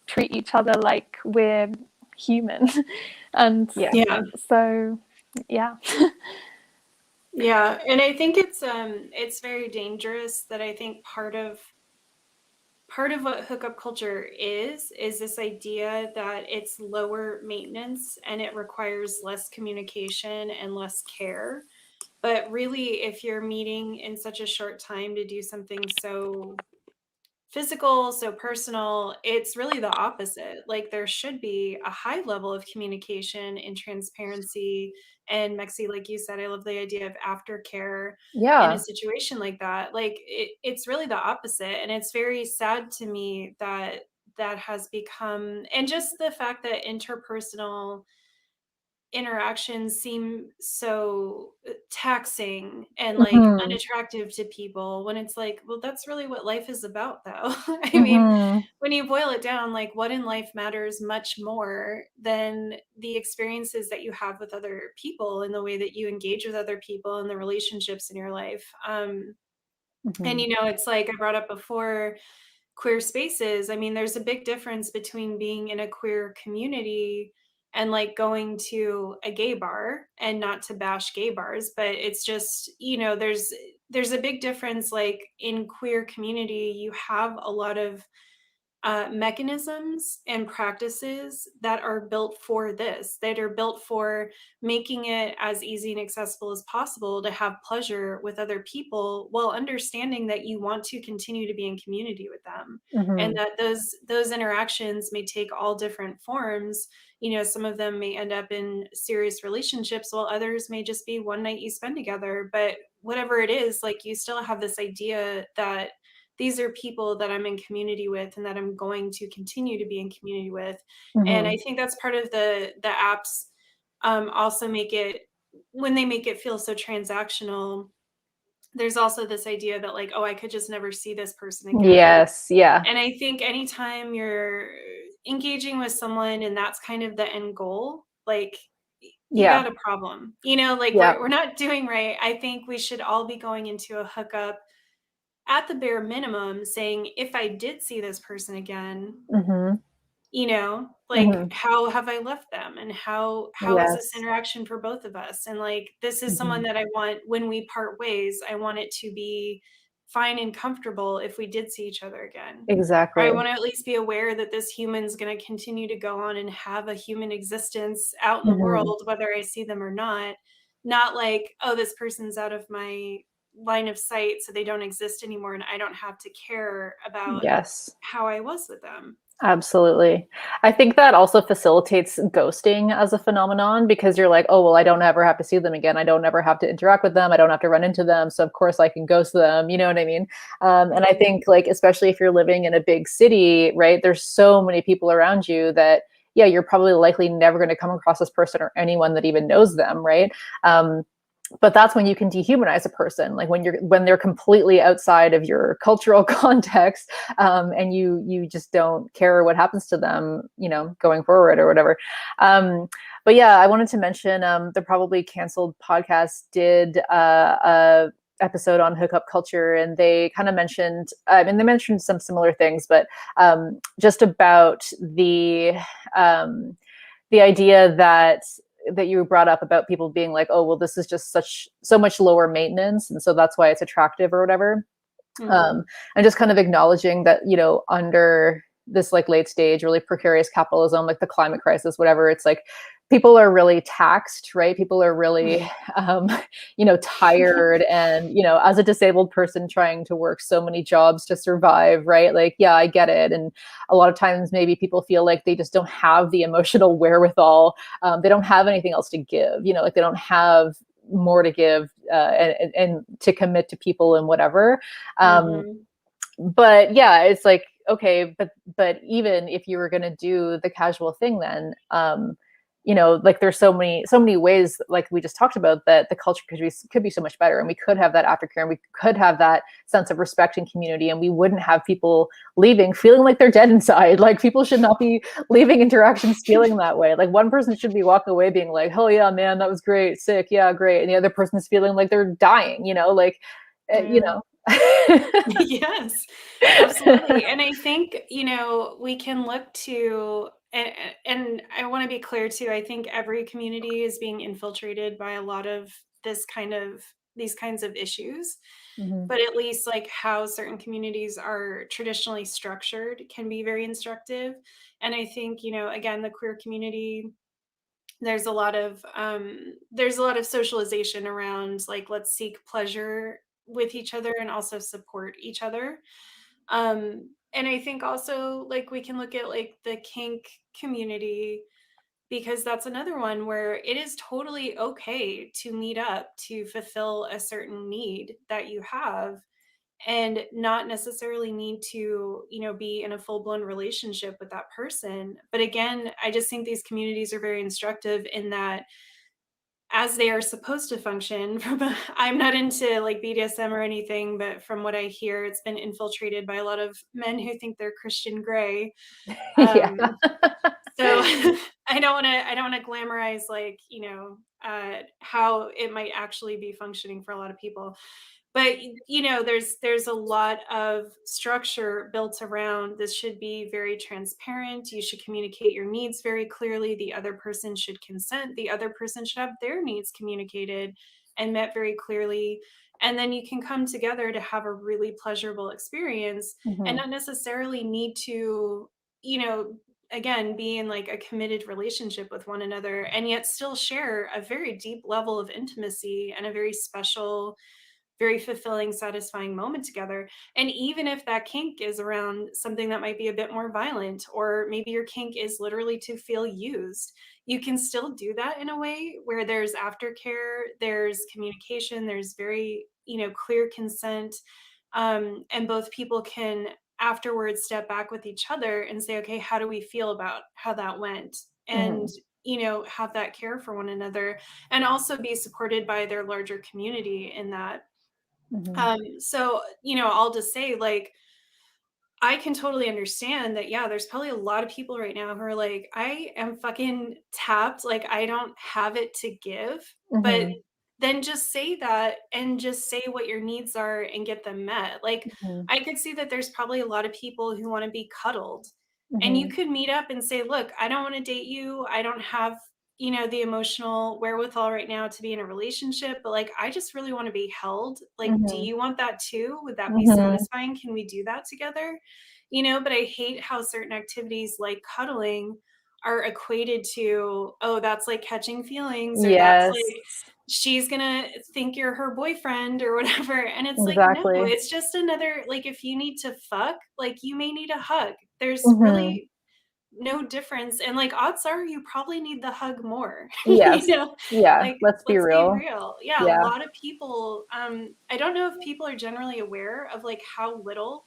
S1: treat each other like we're human? And so yeah.
S3: Yeah, and I think it's very dangerous that I think part of what hookup culture is this idea that it's lower maintenance and it requires less communication and less care. But really, if you're meeting in such a short time to do something so physical, so personal, it's really the opposite. Like, there should be a high level of communication and transparency. And Mexie, like you said, I love the idea of aftercare in a situation like that. Like, it's really the opposite. And it's very sad to me that that has become, and just the fact that interpersonal interactions seem so taxing and like unattractive to people, when it's like, well, that's really what life is about, though. I mean, when you boil it down, like, what in life matters much more than the experiences that you have with other people and the way that you engage with other people and the relationships in your life. And it's like I brought up before, queer spaces. I mean, there's a big difference between being in a queer community and like going to a gay bar, and not to bash gay bars, but it's just, there's a big difference. Like, in queer community, you have a lot of mechanisms and practices that are built for this, that are built for making it as easy and accessible as possible to have pleasure with other people, while understanding that you want to continue to be in community with them. And that those interactions may take all different forms. Some of them may end up in serious relationships, while others may just be one night you spend together. But whatever it is, like, you still have this idea that these are people that I'm in community with and that I'm going to continue to be in community with.
S2: Mm-hmm.
S3: And I think that's part of the apps also make it, when they make it feel so transactional, there's also this idea that like, oh, I could just never see this person again.
S2: Yes. Yeah.
S3: And I think anytime you're engaging with someone and that's kind of the end goal, like you got a problem, you know, like we're not doing right. I think we should all be going into a hookup at the bare minimum saying, if I did see this person again,
S2: Mm-hmm.
S3: you know, like how have I left them, and how is this interaction for both of us? And like, this is someone that I want, when we part ways, I want it to be fine and comfortable if we did see each other again.
S2: Exactly.
S3: Or I want to at least be aware that this human's going to continue to go on and have a human existence out in the world, whether I see them or not. Not like, oh, this person's out of my line of sight, so they don't exist anymore, and I don't have to care about how I was with them.
S2: Absolutely. I think that also facilitates ghosting as a phenomenon, because you're like, oh, well, I don't ever have to see them again. I don't ever have to interact with them. I don't have to run into them. So of course I can ghost them. You know what I mean? And I think like, especially if you're living in a big city, right, there's so many people around you that, yeah, you're probably likely never going to come across this person or anyone that even knows them. Right. But that's when you can dehumanize a person, like when they're completely outside of your cultural context, and you just don't care what happens to them, you know, going forward or whatever. But yeah, I wanted to mention the Probably Canceled podcast did a episode on hookup culture, and they kind of mentioned, they mentioned some similar things, but just about the idea that you brought up about people being like, oh, well, this is just so much lower maintenance, and so that's why it's attractive or whatever. And just kind of acknowledging that, you know, under this like late stage, really precarious capitalism, like the climate crisis, whatever, it's like people are really taxed, right? People are really, you know, tired. And, you know, as a disabled person trying to work so many jobs to survive, right? Like, yeah, I get it. And a lot of times maybe people feel like they just don't have the emotional wherewithal. They don't have anything else to give, you know, like they don't have more to give and to commit to people and whatever. But yeah, it's like, okay, but even if you were going to do the casual thing, then you know, like there's so many ways, like we just talked about, that the culture could be so much better, and we could have that aftercare, and we could have that sense of respect and community, and we wouldn't have people leaving feeling like they're dead inside. Like people should not be leaving interactions feeling that way. Like one person should be walking away being like, oh yeah, man, that was great, sick, yeah, great, and the other person's feeling like they're dying, you know, like you know.
S3: Yes, absolutely. And I think, you know, we can look to, and I want to be clear too, I think every community is being infiltrated by a lot of these kinds of issues. But at least like how certain communities are traditionally structured can be very instructive. And I think, you know, again, the queer community, there's a lot of socialization around like, let's seek pleasure with each other and also support each other. And I think also like we can look at like the kink community, because that's another one where it is totally okay to meet up to fulfill a certain need that you have, and not necessarily need to, you know, be in a full-blown relationship with that person. But again, I just think these communities are very instructive in that, as they are supposed to function, I'm not into like BDSM or anything, but from what I hear, it's been infiltrated by a lot of men who think they're Christian Grey. So I don't want to glamorize like, you know, how it might actually be functioning for a lot of people. But, you know, there's a lot of structure built around this. Should be very transparent. You should communicate your needs very clearly. The other person should consent. The other person should have their needs communicated and met very clearly. And then you can come together to have a really pleasurable experience and not necessarily need to, you know, again, be in like a committed relationship with one another, and yet still share a very deep level of intimacy and a very special, very fulfilling, satisfying moment together. And even if that kink is around something that might be a bit more violent, or maybe your kink is literally to feel used, you can still do that in a way where there's aftercare, there's communication, there's very, you know, clear consent. and both people can afterwards step back with each other and say, okay, how do we feel about how that went? And have that care for one another, and also be supported by their larger community in that. So I'll just say, like, I can totally understand that. Yeah, there's probably a lot of people right now who are like, I am fucking tapped, like I don't have it to give. But then just say that, and just say what your needs are and get them met. Like, I could see that there's probably a lot of people who want to be cuddled, and you could meet up and say, look, I don't want to date you. I don't have, the emotional wherewithal right now to be in a relationship, but like, I just really want to be held. Like, do you want that too? Would that be satisfying? Can we do that together? But I hate how certain activities like cuddling are equated to, oh, that's like catching feelings, or that's like she's gonna think you're her boyfriend or whatever. And it's like, no, it's just another, like, if you need to fuck, like, you may need a hug. There's really no difference, and like, odds are you probably need the hug more.
S2: Yes.
S3: Like,
S2: let's be real.
S3: Yeah, a lot of people, I don't know if people are generally aware of like how little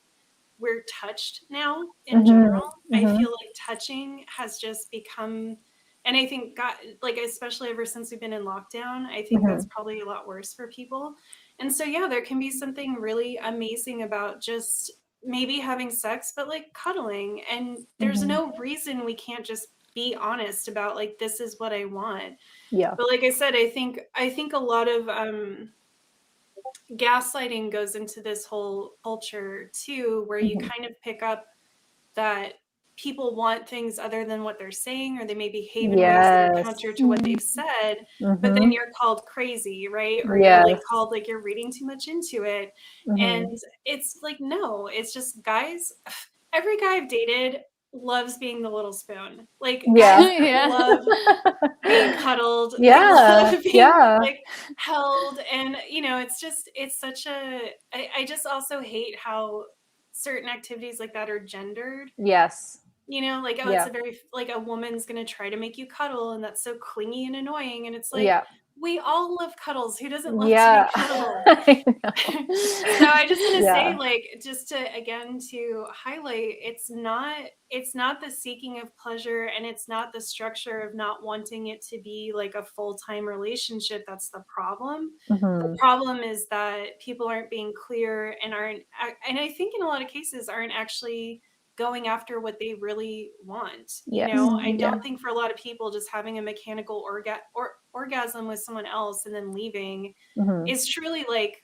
S3: we're touched now in general. I feel like touching has just become, and I think like, especially ever since we've been in lockdown, I think that's probably a lot worse for people. And so yeah, there can be something really amazing about just maybe having sex, but like cuddling, and there's no reason we can't just be honest about, like, this is what I want. But like I said, I think a lot of gaslighting goes into this whole culture too, where you kind of pick up that people want things other than what they're saying, or they may behave in ways that are counter to what they've said, but then you're called crazy, right? Or you're like called like you're reading too much into it. And it's like, no, it's just, guys, every guy I've dated loves being the little spoon. Like, guys love being cuddled. They love being like held. And it's such a, I just also hate how certain activities like that are gendered. Like, oh, it's a very, like, a woman's gonna try to make you cuddle, and that's so clingy and annoying. And it's like, we all love cuddles. Who doesn't love to be cuddled? So I just want to say, like, just to, again, to highlight, it's not the seeking of pleasure, and it's not the structure of not wanting it to be like a full-time relationship that's the problem. The problem is that people aren't being clear, and I think in a lot of cases aren't actually going after what they really want. I don't think for a lot of people, just having a mechanical orgasm with someone else and then leaving is truly like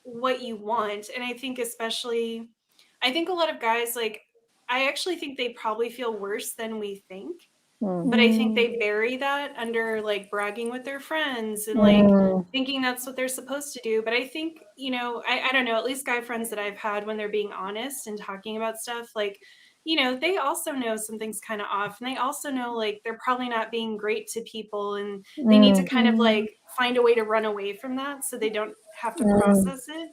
S3: what you want. And I think a lot of guys, like, I actually think they probably feel worse than we think. But I think they bury that under like bragging with their friends and like thinking that's what they're supposed to do. But I think, I don't know, at least guy friends that I've had, when they're being honest and talking about stuff, like, they also know something's kind of off, and they also know, like, they're probably not being great to people, and they need to kind of like find a way to run away from that so they don't have to process it.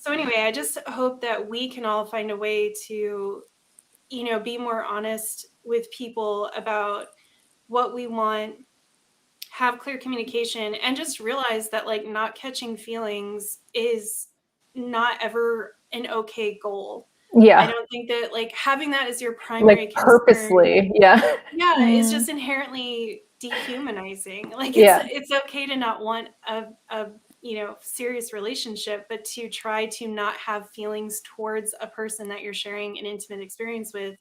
S3: So anyway, I just hope that we can all find a way to, be more honest with people about what we want, have clear communication, and just realize that, like, not catching feelings is not ever an okay goal. I don't think that, like, having that as your primary
S2: like purposely
S3: concern, is just inherently dehumanizing. Like, it's okay to not want a serious relationship, but to try to not have feelings towards a person that you're sharing an intimate experience with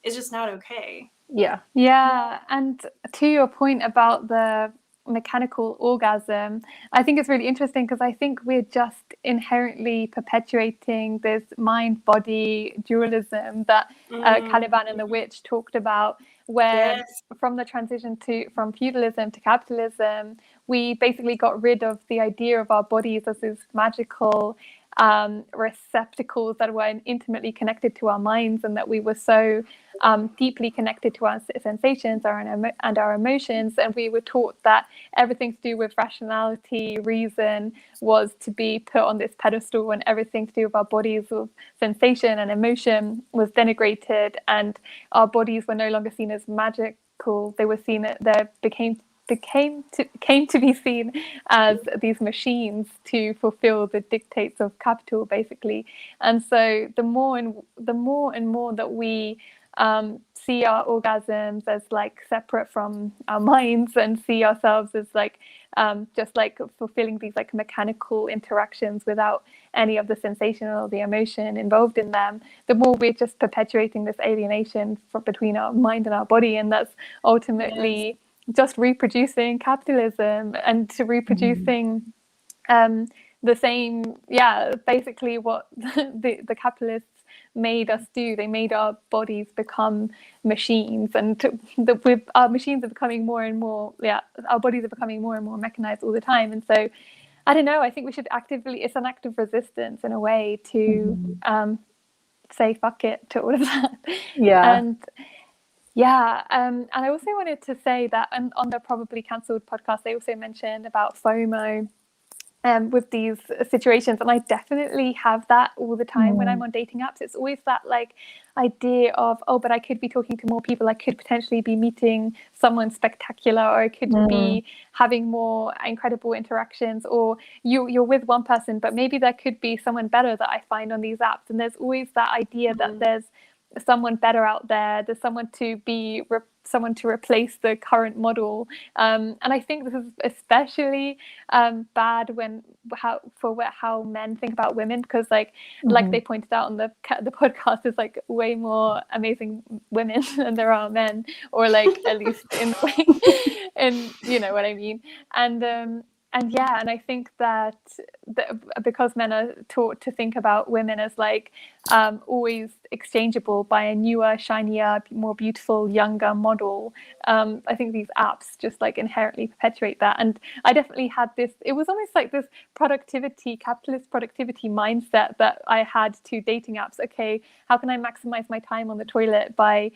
S3: is just not okay.
S1: And to your point about the mechanical orgasm, I think it's really interesting, because I think we're just inherently perpetuating this mind-body dualism that Caliban and the Witch talked about, where from the transition from feudalism to capitalism, we basically got rid of the idea of our bodies as this magical receptacles that were intimately connected to our minds, and that we were so deeply connected to our sensations and our emotions. And we were taught that everything to do with rationality, reason, was to be put on this pedestal, and everything to do with our bodies, with sensation and emotion, was denigrated, and our bodies were no longer seen as magical. They were seen, they became came to be seen as these machines to fulfill the dictates of capital, basically. And so the more and more that we see our orgasms as like separate from our minds and see ourselves as like just like fulfilling these like mechanical interactions without any of the sensation or the emotion involved in them, the more we're just perpetuating this alienation between our mind and our body, and that's ultimately just reproducing capitalism and to reproducing the same, basically what the capitalists made us do. They made our bodies become machines, and with our machines are becoming more and more, our bodies are becoming more and more mechanized all the time. And so I don't know, I think we should it's an act of resistance in a way to say fuck it to all of that. And I also wanted to say that on the Probably Cancelled podcast, they also mentioned about FOMO with these situations, and I definitely have that all the time when I'm on dating apps. It's always that like idea of, oh, but I could be talking to more people, I could potentially be meeting someone spectacular, or I could be having more incredible interactions, or you're with one person but maybe there could be someone better that I find on these apps. And there's always that idea that there's someone better out there, there's someone to replace the current model, and I think this is especially bad how men think about women, because like they pointed out on the podcast, there's like way more amazing women than there are men, or like at least in the way, and you know what I mean. And I think that because men are taught to think about women as like always exchangeable by a newer, shinier, more beautiful, younger model, I think these apps just like inherently perpetuate that. And I definitely had this, it was almost like this capitalist productivity mindset that I had to dating apps. Okay, how can I maximize my time on the toilet by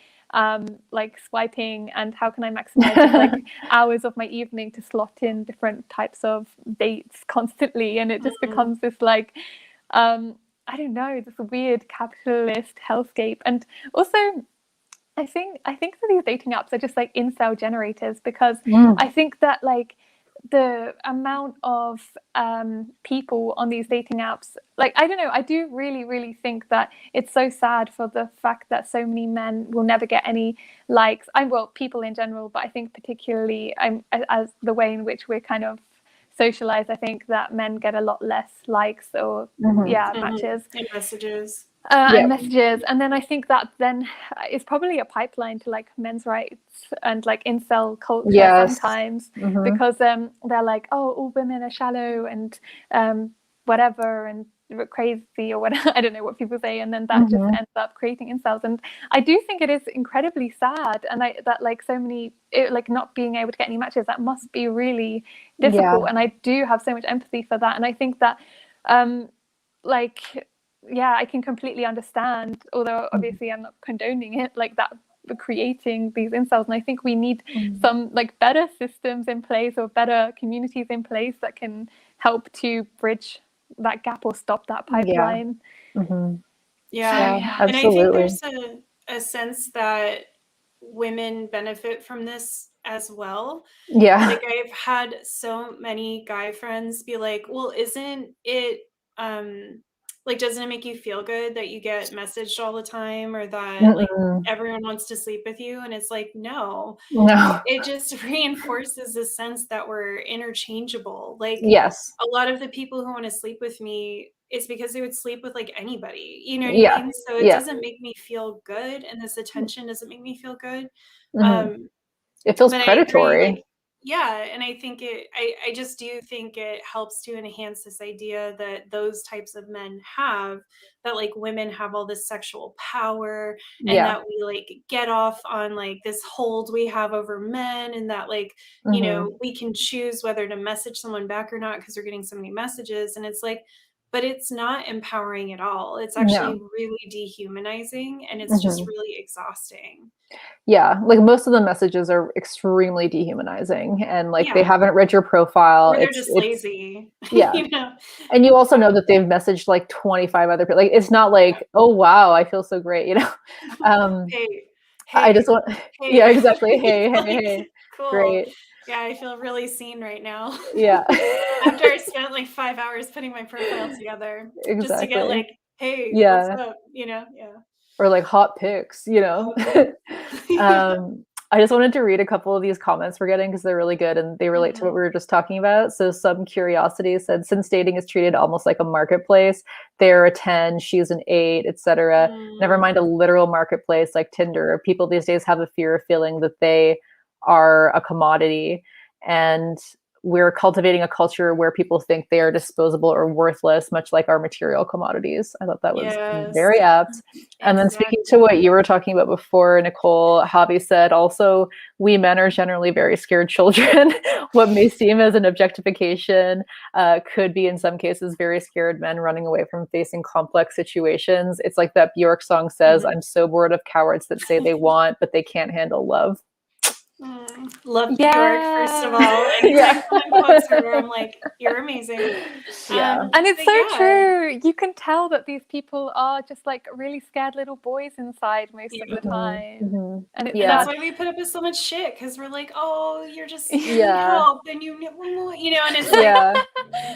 S1: like swiping, and how can I maximize like hours of my evening to slot in different types of dates constantly? And it just becomes this like I don't know, this weird capitalist hellscape. And also I think that these dating apps are just like incel generators, because I think that like the amount of people on these dating apps, like I don't know, I do really think that it's so sad for the fact that so many men will never get any likes. People in general, but I think particularly as the way in which we're kind of socialized, I think that men get a lot less likes or matches
S3: and messages.
S1: And messages. And then I think that then is probably a pipeline to like men's rights and like incel culture sometimes, because they're like, oh, all women are shallow and whatever and crazy or whatever. I don't know what people say, and then that just ends up creating incels. And I do think it is incredibly sad, and that like so many like not being able to get any matches, that must be really difficult. And I do have so much empathy for that, and I think that I can completely understand, although obviously I'm not condoning it, like that creating these incels. And I think we need some like better systems in place, or better communities in place that can help to bridge that gap or stop that pipeline.
S3: Absolutely. And I think there's a sense that women benefit from this as well. Like I've had so many guy friends be like, well, isn't it like, doesn't it make you feel good that you get messaged all the time, or that like everyone wants to sleep with you? And it's like, no, it just reinforces the sense that we're interchangeable. Like, a lot of the people who want to sleep with me, it's because they would sleep with like anybody, you know what I mean? So it doesn't make me feel good, and this attention doesn't make me feel good.
S2: It feels predatory.
S3: And I think I just do think it helps to enhance this idea that those types of men have, that like women have all this sexual power, and that we like get off on like this hold we have over men, and that like, you know, we can choose whether to message someone back or not because we're getting so many messages. And it's like, but it's not empowering at all. It's actually really dehumanizing, and it's just really exhausting.
S2: Like most of the messages are extremely dehumanizing, and like they haven't read your profile.
S3: Or they're just lazy.
S2: You know? And you also know that they've messaged like 25 other people. Like it's not like, oh wow, I feel so great, you know.
S3: Hey,
S2: I just want
S3: hey.
S2: exactly. Hey,
S3: cool.
S2: Great.
S3: Yeah, I feel really seen right now.
S2: Yeah.
S3: After I spent like 5 hours putting my profile together just to get
S2: Exactly.
S3: like, hey, what's
S2: Yeah.
S3: up? You know? Yeah.
S2: Or like hot pics, you know?
S3: Yeah.
S2: I just wanted to read a couple of these comments we're getting because they're really good and they relate to what we were just talking about. So some curiosity said, since dating is treated almost like a marketplace, they're a 10, she's an 8, etc. Never mind a literal marketplace like Tinder. People these days have a fear of feeling that they are a commodity. And we're cultivating a culture where people think they are disposable or worthless, much like our material commodities. I thought that was
S3: Yes.
S2: very apt. And then speaking to what you were talking about before, Nicole, Javi said also, we men are generally very scared children. What may seem as an objectification could be in some cases very scared men running away from facing complex situations. It's like that Bjork song says, I'm so bored of cowards that say they want, but they can't handle love.
S3: Love Bjork, first of all. Anytime someone quotes her, I'm like, you're amazing.
S2: Yeah.
S1: And it's so true. You can tell that these people are just like really scared little boys inside most of the time. And it's
S3: that's why we put up with so much shit, because we're like, oh, you're just you need help and you know, and it's like,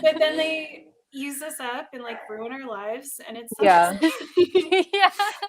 S3: but then they use us up and like ruin our lives, and it's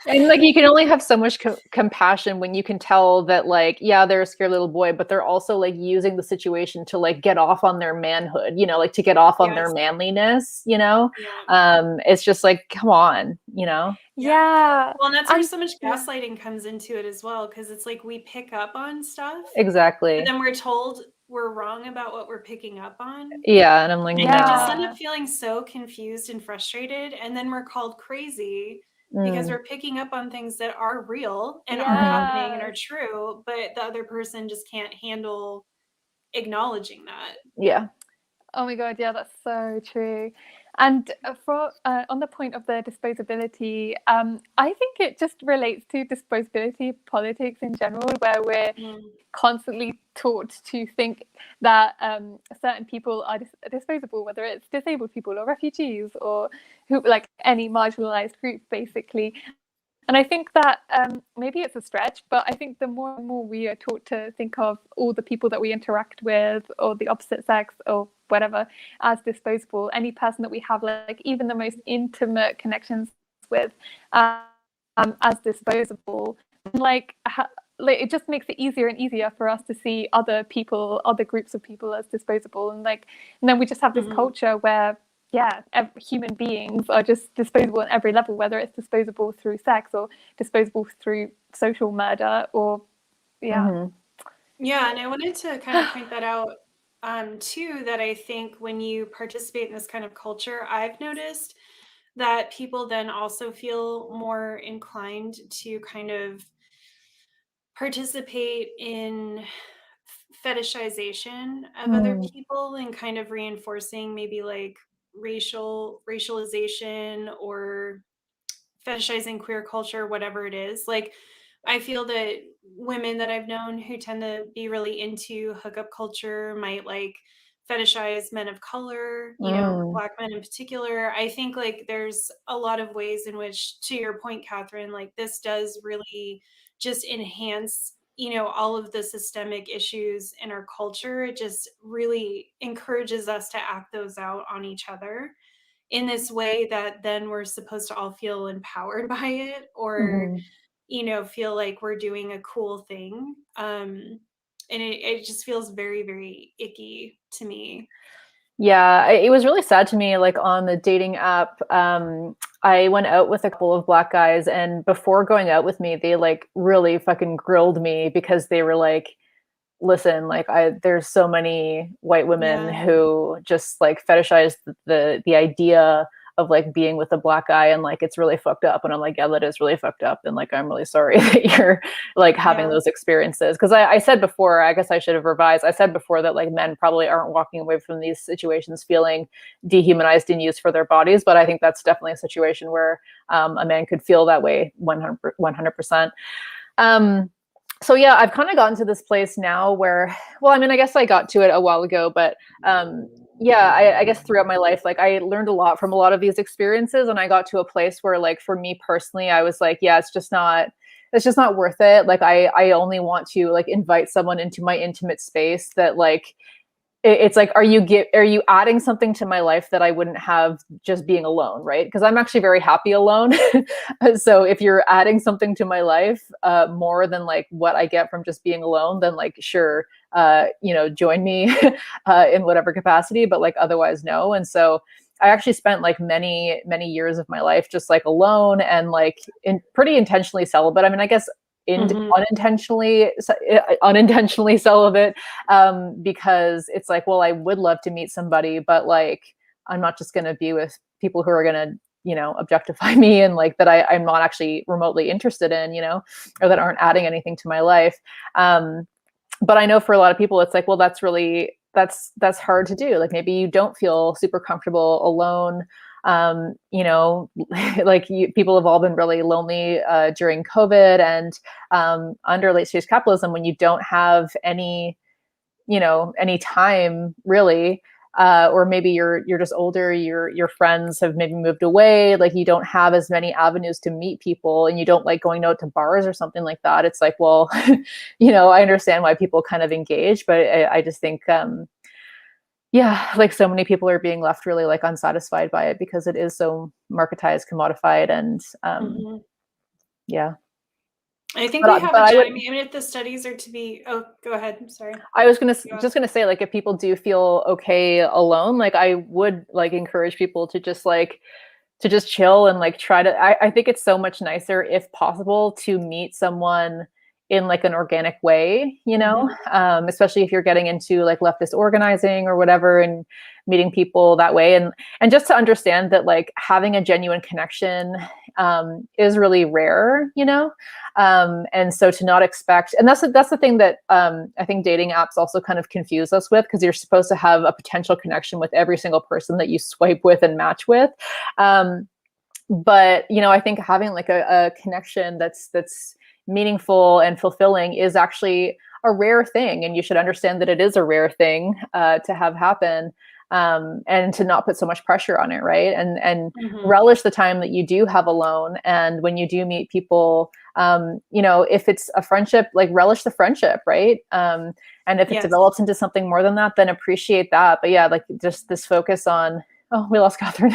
S2: and like you can only have so much compassion when you can tell that like they're a scared little boy, but they're also like using the situation to like get off on their manhood, you know, like to get off on their manliness, you know. It's just like, come on, you know.
S1: Well,
S3: and that's where so much gaslighting comes into it as well, because it's like we pick up on stuff,
S2: exactly,
S3: but then we're told we're wrong about what we're picking up on.
S2: And I'm like,
S3: and we just end up feeling so confused and frustrated, and then we're called crazy because we're picking up on things that are real and are happening and are true, but the other person just can't handle acknowledging that.
S1: Oh my god, that's so true. And for on the point of the disposability, I think it just relates to disposability politics in general, where we're constantly taught to think that certain people are disposable, whether it's disabled people or refugees or who, like any marginalized group, basically. And I think that maybe it's a stretch, but I think the more and more we are taught to think of all the people that we interact with or the opposite sex or whatever as disposable, any person that we have like even the most intimate connections with as disposable, like it just makes it easier and easier for us to see other people, other groups of people as disposable. And then we just have this culture where human beings are just disposable at every level, whether it's disposable through sex or disposable through social murder or
S3: and I wanted to kind of point that out too, that I think when you participate in this kind of culture, I've noticed that people then also feel more inclined to kind of participate in fetishization of other people and kind of reinforcing maybe like racialization or fetishizing queer culture, whatever it is. Like, I feel that women that I've known who tend to be really into hookup culture might like fetishize men of color, you know, Black men in particular. I think like there's a lot of ways in which, to your point, Kathrin, like this does really just enhance, you know, all of the systemic issues in our culture. It just really encourages us to act those out on each other in this way that then we're supposed to all feel empowered by it, or you know, feel like we're doing a cool thing. And it just feels very, very icky to me.
S2: It was really sad to me, like on the dating app. I went out with a couple of Black guys, and before going out with me, they like really fucking grilled me because they were like, listen, like there's so many white women who just like fetishize the idea of like being with a Black guy, and like it's really fucked up. And I'm like, yeah, that is really fucked up, and like I'm really sorry that you're like having those experiences. Because I said before, I guess I should have revised, I said before that like men probably aren't walking away from these situations feeling dehumanized and used for their bodies, but I think that's definitely a situation where a man could feel that way 100%. So yeah, I've kind of gotten to this place now where, well, I mean, I guess I got to it a while ago, but I guess throughout my life, like I learned a lot from a lot of these experiences, and I got to a place where like, for me personally, I was like, yeah, it's just not it's just not worth it. Like I only want to like invite someone into my intimate space that like it's like, are you adding something to my life that I wouldn't have just being alone, right? Because I'm actually very happy alone. So if you're adding something to my life more than like what I get from just being alone, then like sure, join me in whatever capacity, but like otherwise no. And so I actually spent like many years of my life just like alone and like pretty intentionally celibate. I mean, I guess unintentionally celibate, because it's like, well, I would love to meet somebody, but like I'm not just going to be with people who are going to objectify me and like that I'm not actually remotely interested in, or that aren't adding anything to my life. But I know for a lot of people it's like, well, that's hard to do. Like maybe you don't feel super comfortable alone. Like people have all been really lonely during COVID and under late stage capitalism, when you don't have any time really, or maybe you're just older, your friends have maybe moved away, like you don't have as many avenues to meet people and you don't like going out to bars or something like that. It's like, well, I understand why people kind of engage, but I just think yeah, like so many people are being left really like unsatisfied by it because it is so marketized, commodified, and yeah.
S3: I think we have a time. I mean, if the studies are to be, go ahead. I'm sorry.
S2: I was just gonna say, like, if people do feel okay alone, like I would like encourage people to just chill and like try to. I think it's so much nicer if possible to meet someone in like an organic way, especially if you're getting into like leftist organizing or whatever and meeting people that way. And just to understand that like having a genuine connection is really rare, and so to not expect, and that's the thing that I think dating apps also kind of confuse us with, because you're supposed to have a potential connection with every single person that you swipe with and match with. But I think having like a connection that's meaningful and fulfilling is actually a rare thing, and you should understand that it is a rare thing to have happen, and to not put so much pressure on it, right? And relish the time that you do have alone, and when you do meet people, if it's a friendship, like relish the friendship, right? And if it develops into something more than that, then appreciate that. But yeah, like just this focus on, oh, we lost Kathrin.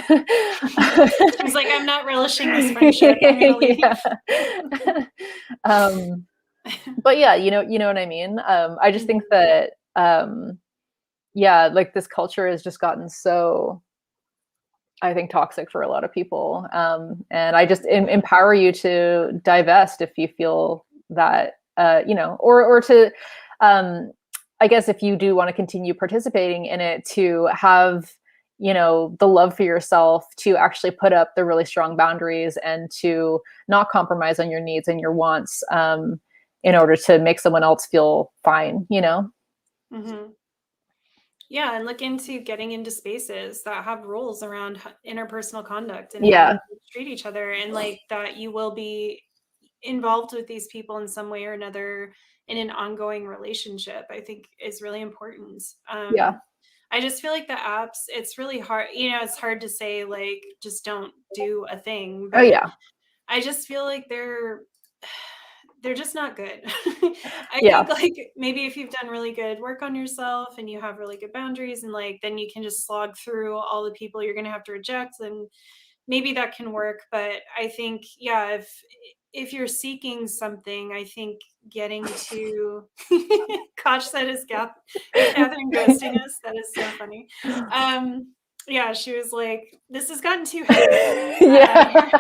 S3: She's like, I'm not relishing this friendship. I'm gonna leave.
S2: But yeah, you know what I mean? I just think that, like this culture has just gotten so, I think, toxic for a lot of people. And I just empower you to divest if you feel that, or to, I guess if you do want to continue participating in it, to have the love for yourself, to actually put up the really strong boundaries and to not compromise on your needs and your wants in order to make someone else feel fine,
S3: Yeah, and look into getting into spaces that have rules around interpersonal conduct and how you treat each other, and like that you will be involved with these people in some way or another in an ongoing relationship, I think is really important. I just feel like the apps, it's really hard, it's hard to say like just don't do a thing, but I just feel like they're just not good. I think like maybe if you've done really good work on yourself and you have really good boundaries, and like then you can just slog through all the people you're going to have to reject, then maybe that can work. But I think if you're seeking something, I think getting to Koch said is Kathrin ghosting us. That is so funny. Yeah, she was like, this has gotten too heavy.
S2: Right.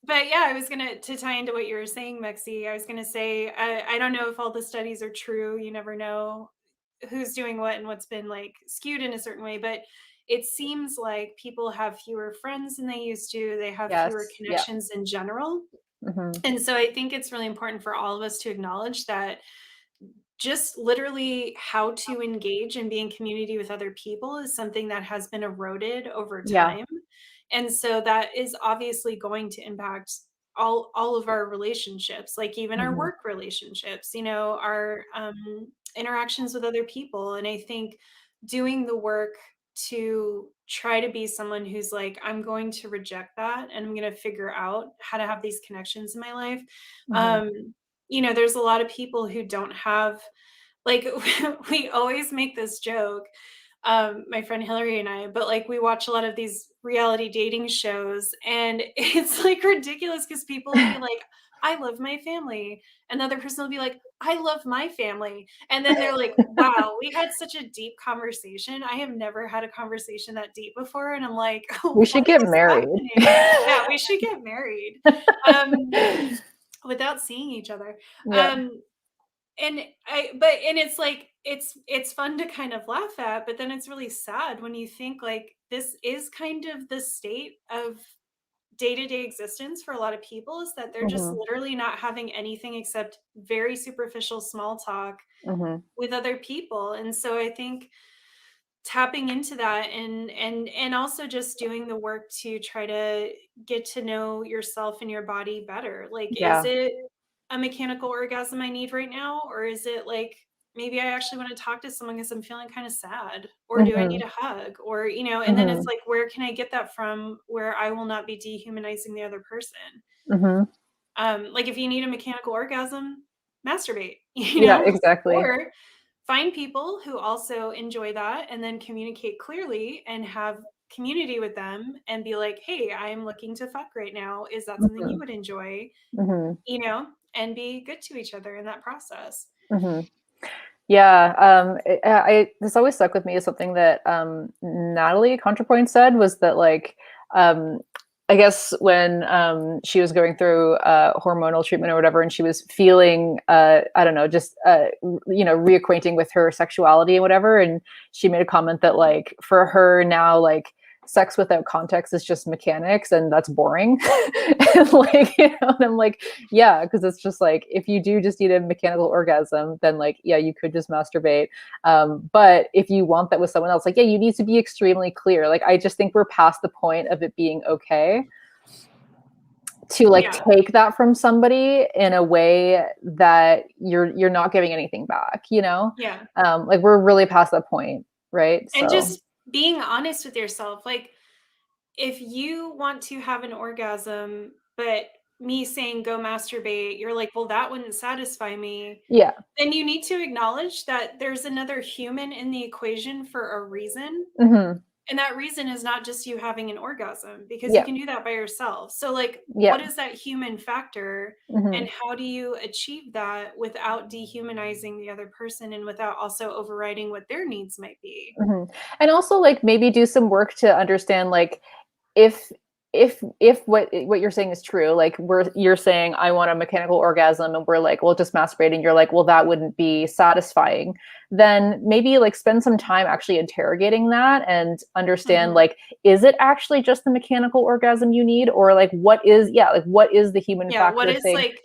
S3: But yeah, I was to tie into what you were saying, Mexie, I was gonna say, I don't know if all the studies are true. You never know who's doing what and what's been like skewed in a certain way, but it seems like people have fewer friends than they used to. They have fewer connections in general. And so I think it's really important for all of us to acknowledge that just literally how to engage and be in community with other people is something that has been eroded over time. And so that is obviously going to impact all of our relationships, like even our work relationships, our interactions with other people. And I think doing the work to try to be someone who's like, I'm going to reject that and I'm going to figure out how to have these connections in my life. You know, there's a lot of people who don't have, like, we always make this joke, my friend Hillary and I, but like we watch a lot of these reality dating shows and it's like ridiculous because people will be like, I love my family. And the other person will be like, I love my family. And then they're like, wow, we had such a deep conversation. I have never had a conversation that deep before. And I'm like,
S2: we should get married.
S3: Yeah, we should get married without seeing each other.
S2: Yeah.
S3: And it's like, it's fun to kind of laugh at, but then it's really sad when you think like this is kind of the state of day-to-day existence for a lot of people, is that they're just literally not having anything except very superficial small talk with other people. And so I think tapping into that and also just doing the work to try to get to know yourself and your body better. Like, is it a mechanical orgasm I need right now? Or is it like, maybe I actually want to talk to someone because I'm feeling kind of sad? Or do I need a hug? Or, you know, and then it's like, where can I get that from where I will not be dehumanizing the other person? Like if you need a mechanical orgasm, masturbate, you know?
S2: Exactly.
S3: Or find people who also enjoy that and then communicate clearly and have community with them and be like, hey, I'm looking to fuck right now. Is that something you would enjoy? You know, and be good to each other in that process.
S2: Yeah, this always stuck with me as something that Natalie Contrapoint said, was that like I guess when she was going through hormonal treatment or whatever, and she was feeling I don't know, just you know, reacquainting with her sexuality and whatever, and she made a comment that like for her now, like sex without context is just mechanics and that's boring. And like, you know, and I'm like, yeah, because it's just like, if you do just need a mechanical orgasm, then like, yeah, you could just masturbate. But if you want that with someone else, like, yeah, you need to be extremely clear. Like, I just think we're past the point of it being okay to like take that from somebody in a way that you're not giving anything back, you know? Like we're really past that point, right?
S3: And just being honest with yourself. Like, if you want to have an orgasm, but me saying go masturbate, you're like, well, that wouldn't satisfy me.
S2: Yeah.
S3: Then you need to acknowledge that there's another human in the equation for a reason. And that reason is not just you having an orgasm, because you can do that by yourself. So like, what is that human factor? And how do you achieve that without dehumanizing the other person and without also overriding what their needs might be?
S2: And also like maybe do some work to understand like if what you're saying is true, like you're saying I want a mechanical orgasm and we're like, well, just masturbating, you're like, well, that wouldn't be satisfying, then maybe like spend some time actually interrogating that and understand like, is it actually just the mechanical orgasm you need, or like what is the human factor
S3: what is
S2: thing?
S3: like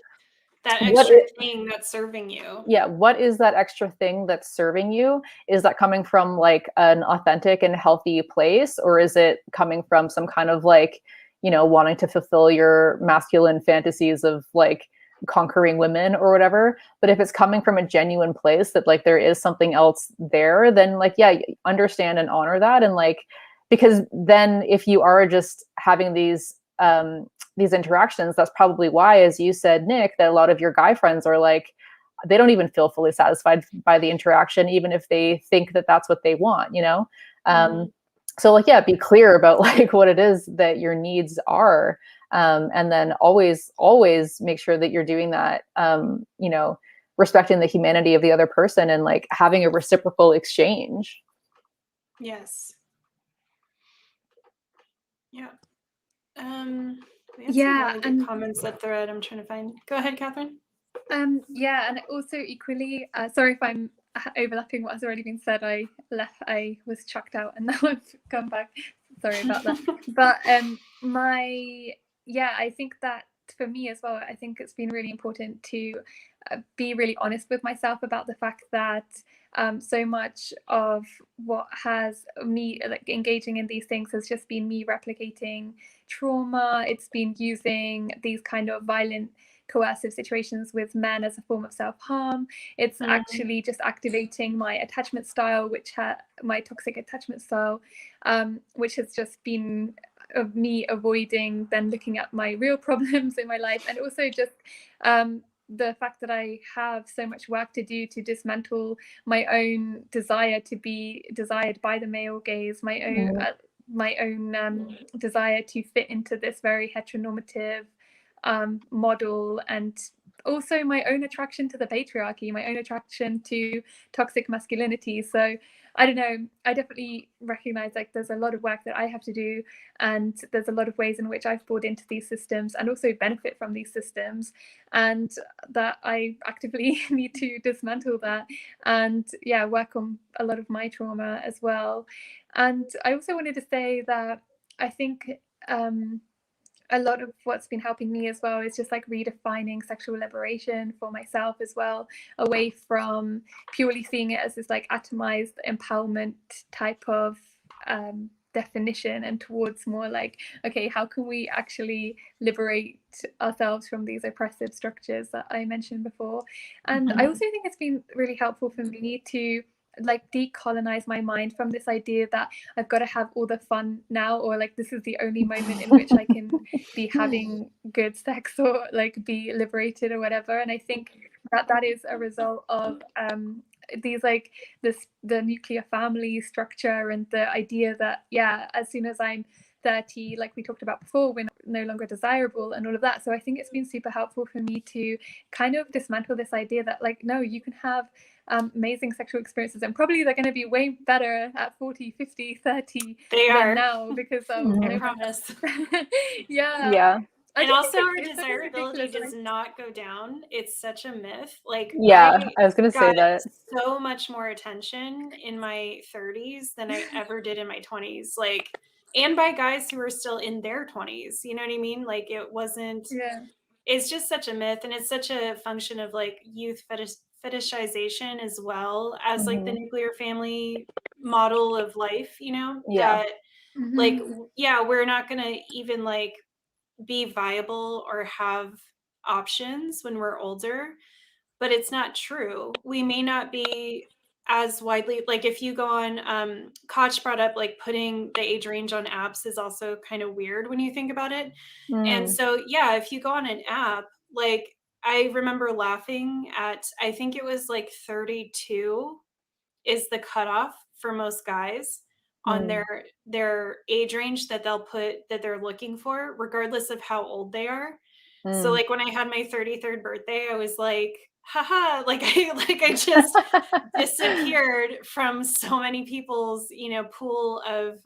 S3: that extra thing that's serving you?
S2: What is that extra thing that's serving you? Is that coming from like an authentic and healthy place, or is it coming from some kind of like, you know, wanting to fulfill your masculine fantasies of like conquering women or whatever? But if it's coming from a genuine place that like there is something else there, then like, yeah, understand and honor that. And like, because then if you are just having these interactions, that's probably why, as you said, Nick, that a lot of your guy friends are like, they don't even feel fully satisfied by the interaction, even if they think that that's what they want, you know? So like, yeah, be clear about like what it is that your needs are. And then always make sure that you're doing that, you know, respecting the humanity of the other person and like having a reciprocal exchange.
S3: Yes. Yeah. We had some really good comments that thread. I'm trying to find. Go ahead, Kathrin.
S1: Yeah, and also equally, sorry if I'm overlapping what has already been said. I was chucked out and now I've come back. Sorry about that. But I think that for me as well, I think it's been really important to be really honest with myself about the fact that so much of what has me like engaging in these things has just been me replicating trauma. It's been using these kind of violent coercive situations with men as a form of self-harm. It's actually just activating my attachment style, my toxic attachment style, which has just been of me avoiding then looking at my real problems in my life, and also just the fact that I have so much work to do to dismantle my own desire to be desired by the male gaze, my own desire to fit into this very heteronormative model, and also my own attraction to the patriarchy, my own attraction to toxic masculinity. So I don't know, I definitely recognize like there's a lot of work that I have to do, and there's a lot of ways in which I've bought into these systems and also benefit from these systems, and that I actively need to dismantle that and work on a lot of my trauma as well. And I also wanted to say that I think a lot of what's been helping me as well is just like redefining sexual liberation for myself as well, away from purely seeing it as this like atomized empowerment type of definition, and towards more like, okay, how can we actually liberate ourselves from these oppressive structures that I mentioned before. And I also think it's been really helpful for me to like decolonize my mind from this idea that I've got to have all the fun now, or like this is the only moment in which I can be having good sex or like be liberated or whatever. And I think that is a result of these like the nuclear family structure, and the idea that as soon as I'm 30, like we talked about before, we're no longer desirable and all of that. So I think it's been super helpful for me to kind of dismantle this idea that like, no, you can have amazing sexual experiences, and probably they're going to be way better at 40, 50, 30 than now, because
S3: I promise.
S1: I
S3: and also our desirability does not go down. It's such a myth. Like
S2: I was gonna say that
S3: so much more attention in my 30s than I ever did in my 20s, like, and by guys who are still in their 20s, you know what I mean? Like it wasn't it's just such a myth, and it's such a function of like youth fetishization as well as like the nuclear family model of life, you know, that like we're not gonna even like be viable or have options when we're older. But it's not true. We may not be as widely, like if you go on Koch brought up like putting the age range on apps is also kind of weird when you think about it. And so if you go on an app, like I remember laughing at, I think it was like 32 is the cutoff for most guys on their age range that they'll put that they're looking for, regardless of how old they are. So like when I had my 33rd birthday, I was like, haha, like I just disappeared from so many people's, you know, pool of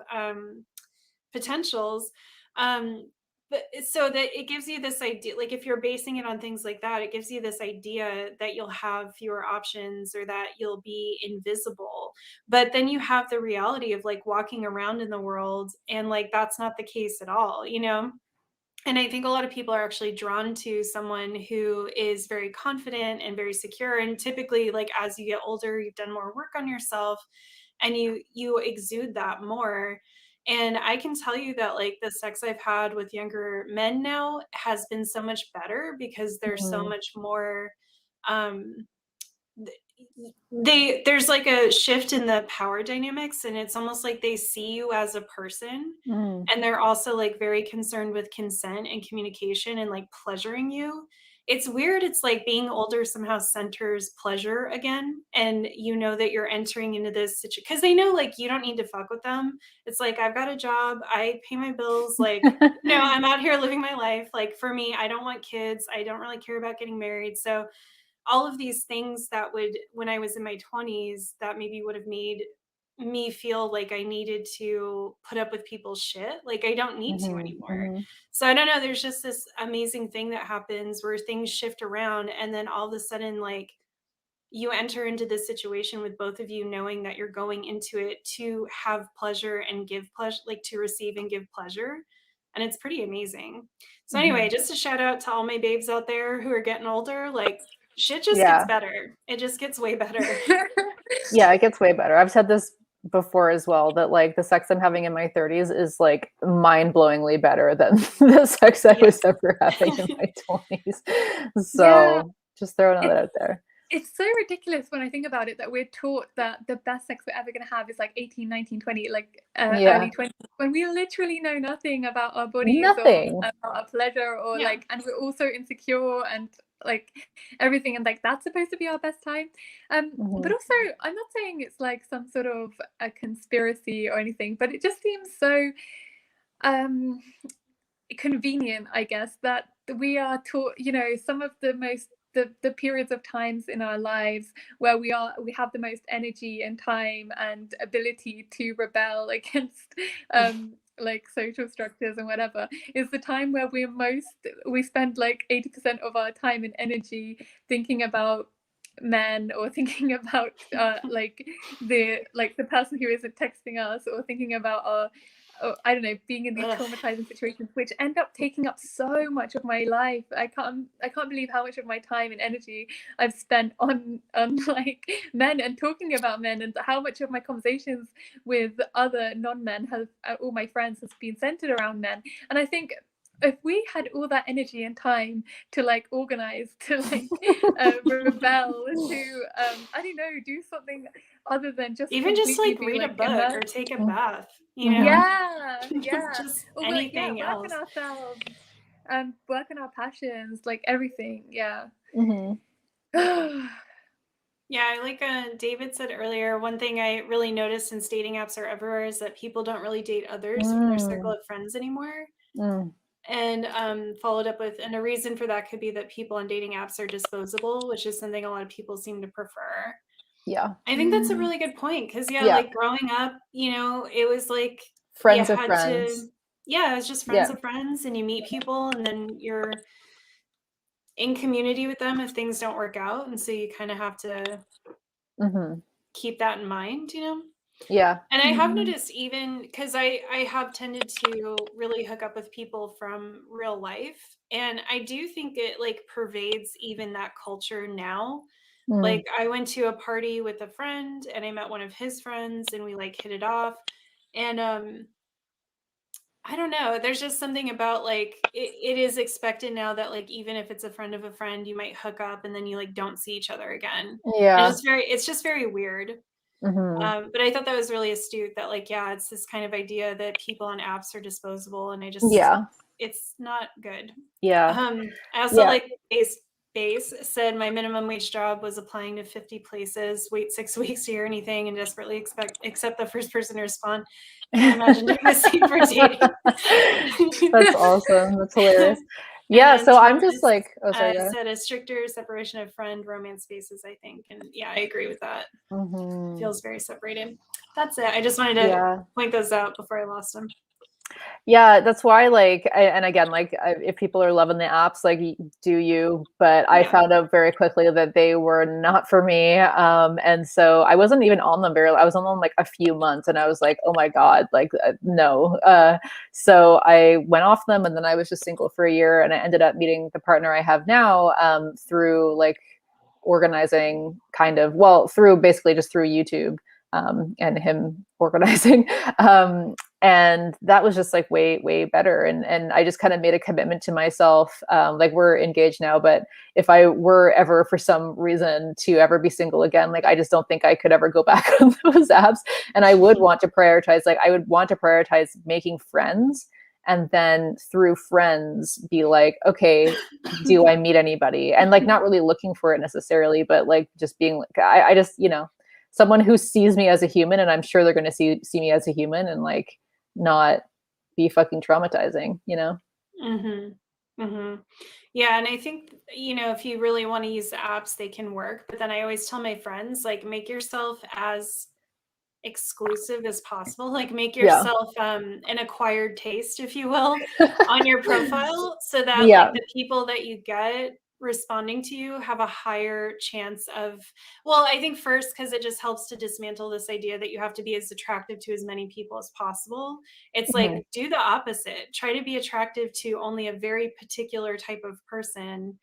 S3: potentials. But so that it gives you this idea, like if you're basing it on things like that, it gives you this idea that you'll have fewer options or that you'll be invisible. But then you have the reality of like walking around in the world, and like that's not the case at all, you know? And I think a lot of people are actually drawn to someone who is very confident and very secure. And typically, like as you get older, you've done more work on yourself and you exude that more. And I can tell you that like the sex I've had with younger men now has been so much better because there's so much more there's like a shift in the power dynamics, and it's almost like they see you as a person, and they're also like very concerned with consent and communication and like pleasuring you. It's weird. It's like being older somehow centers pleasure again, and you know that you're entering into this situation because they know like you don't need to fuck with them. It's like, I've got a job, I pay my bills, like I'm out here living my life. Like for me, I don't want kids, I don't really care about getting married. So all of these things that would, when I was in my 20s, that maybe would have made me feel like I needed to put up with people's shit. Like I don't need to anymore. So I don't know, there's just this amazing thing that happens where things shift around, and then all of a sudden, like you enter into this situation with both of you knowing that you're going into it to have pleasure and give pleasure, like to receive and give pleasure. And it's pretty amazing. So anyway, just a shout out to all my babes out there who are getting older. Like shit just gets better. It just gets way better.
S2: It gets way better. I've said this before as well, that like the sex I'm having in my 30s is like mind-blowingly better than the sex I was ever having in my 20s. So just throwing that out there.
S1: It's so ridiculous when I think about it that we're taught that the best sex we're ever going to have is like 18, 19, 20, like early 20s, when we literally know nothing about our bodies or about our pleasure or like, and we're also insecure and like everything, and like that's supposed to be our best time. But also, I'm not saying it's like some sort of a conspiracy or anything, but it just seems so convenient, I guess, that we are taught, you know, some of the most the periods of times in our lives where we have the most energy and time and ability to rebel against like social structures and whatever, is the time where we spend like 80% of our time and energy thinking about men, or thinking about like the person who isn't texting us, or thinking about our I don't know, being in these traumatizing situations, which end up taking up so much of my life. I can't believe how much of my time and energy I've spent on like men and talking about men, and how much of my conversations with other non-men have, all my friends, has been centered around men. And I think if we had all that energy and time to like organize, to like rebel, to I don't know, do something other than just
S3: even just like read a book or take a bath, you know, just
S1: or
S3: anything
S1: work
S3: else
S1: on ourselves and work on our passions, like everything.
S3: Yeah, like David said earlier, one thing I really noticed since dating apps are everywhere is that people don't really date others from their circle of friends anymore. And followed up with, and a reason for that could be that people on dating apps are disposable, which is something a lot of people seem to prefer. I think that's a really good point, because like growing up, you know, it was like
S2: friends of friends.
S3: It was just friends of friends, and you meet people and then you're in community with them if things don't work out, and so you kind of have to keep that in mind, you know. And I have noticed, even because I have tended to really hook up with people from real life, and I do think it like pervades even that culture now. Like I went to a party with a friend and I met one of his friends and we like hit it off, and I don't know, there's just something about like it is expected now that like even if it's a friend of a friend, you might hook up and then you like don't see each other again. And it's just very weird. But I thought that was really astute, that like, it's this kind of idea that people on apps are disposable, and I just it's not good. I also like Base said my minimum wage job was applying to 50 places, wait 6 weeks to hear anything, and desperately accept the first person to respond. Can't imagine doing the same for dating.
S2: That's awesome. That's hilarious. So I'm just like,
S3: said a stricter separation of friend romance spaces, I think. And I agree with that. Feels very separated. That's it. I just wanted to point those out before I lost them.
S2: That's why, like, and again, like, if people are loving the apps, like, do you? But I found out very quickly that they were not for me. And so I wasn't even on them I was on them like a few months, and I was like, oh my God, like, no. So I went off them, and then I was just single for a year, and I ended up meeting the partner I have now through like organizing through basically just through YouTube. And him organizing. And that was just like way, way better. And I just kind of made a commitment to myself. Like, we're engaged now, but if I were ever for some reason to ever be single again, like, I just don't think I could ever go back on those apps. And I would want to prioritize making friends. And then through friends be like, okay, do I meet anybody? And like, not really looking for it necessarily, but like just being like, I just, you know, someone who sees me as a human, and I'm sure they're going to see me as a human, and like not be fucking traumatizing, you know?
S3: Yeah. And I think, you know, if you really want to use the apps, they can work. But then I always tell my friends, like, make yourself as exclusive as possible. Like, make yourself an acquired taste, if you will, on your profile, so that like the people that you get responding to you have a higher chance of, well, I think first because it just helps to dismantle this idea that you have to be as attractive to as many people as possible. It's like, do the opposite. Try to be attractive to only a very particular type of person,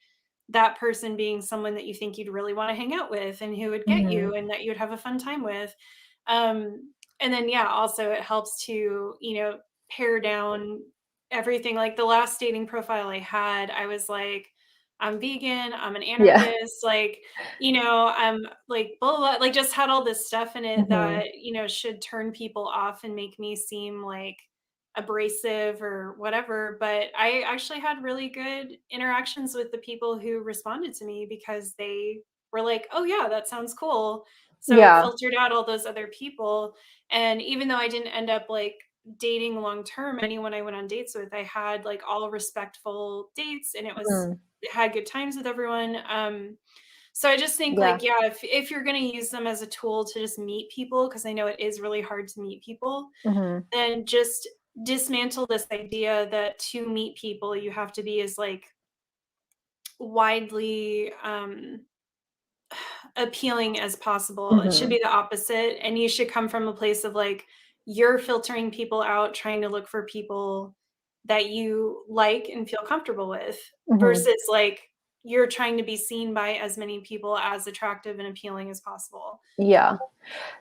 S3: that person being someone that you think you'd really want to hang out with and who would get you and that you would have a fun time with. and then, yeah, also it helps to, you know, pare down everything. Like the last dating profile I had, I was like, I'm vegan, I'm an anarchist, like, you know, I'm like, blah, blah, like just had all this stuff in it that, you know, should turn people off and make me seem like abrasive or whatever. But I actually had really good interactions with the people who responded to me because they were like, oh, yeah, that sounds cool. So it
S2: Yeah.
S3: filtered out all those other people. And even though I didn't end up like dating long term, anyone I went on dates with, I had like all respectful dates, and it had good times with everyone. So I just think
S2: Yeah.
S3: like, yeah, if you're going to use them as a tool to just meet people, because I know it is really hard to meet people, then just dismantle this idea that to meet people you have to be as like widely appealing as possible. It should be the opposite, and you should come from a place of like, you're filtering people out, trying to look for people that you like and feel comfortable with, versus like you're trying to be seen by as many people as attractive and appealing as possible.
S2: Yeah.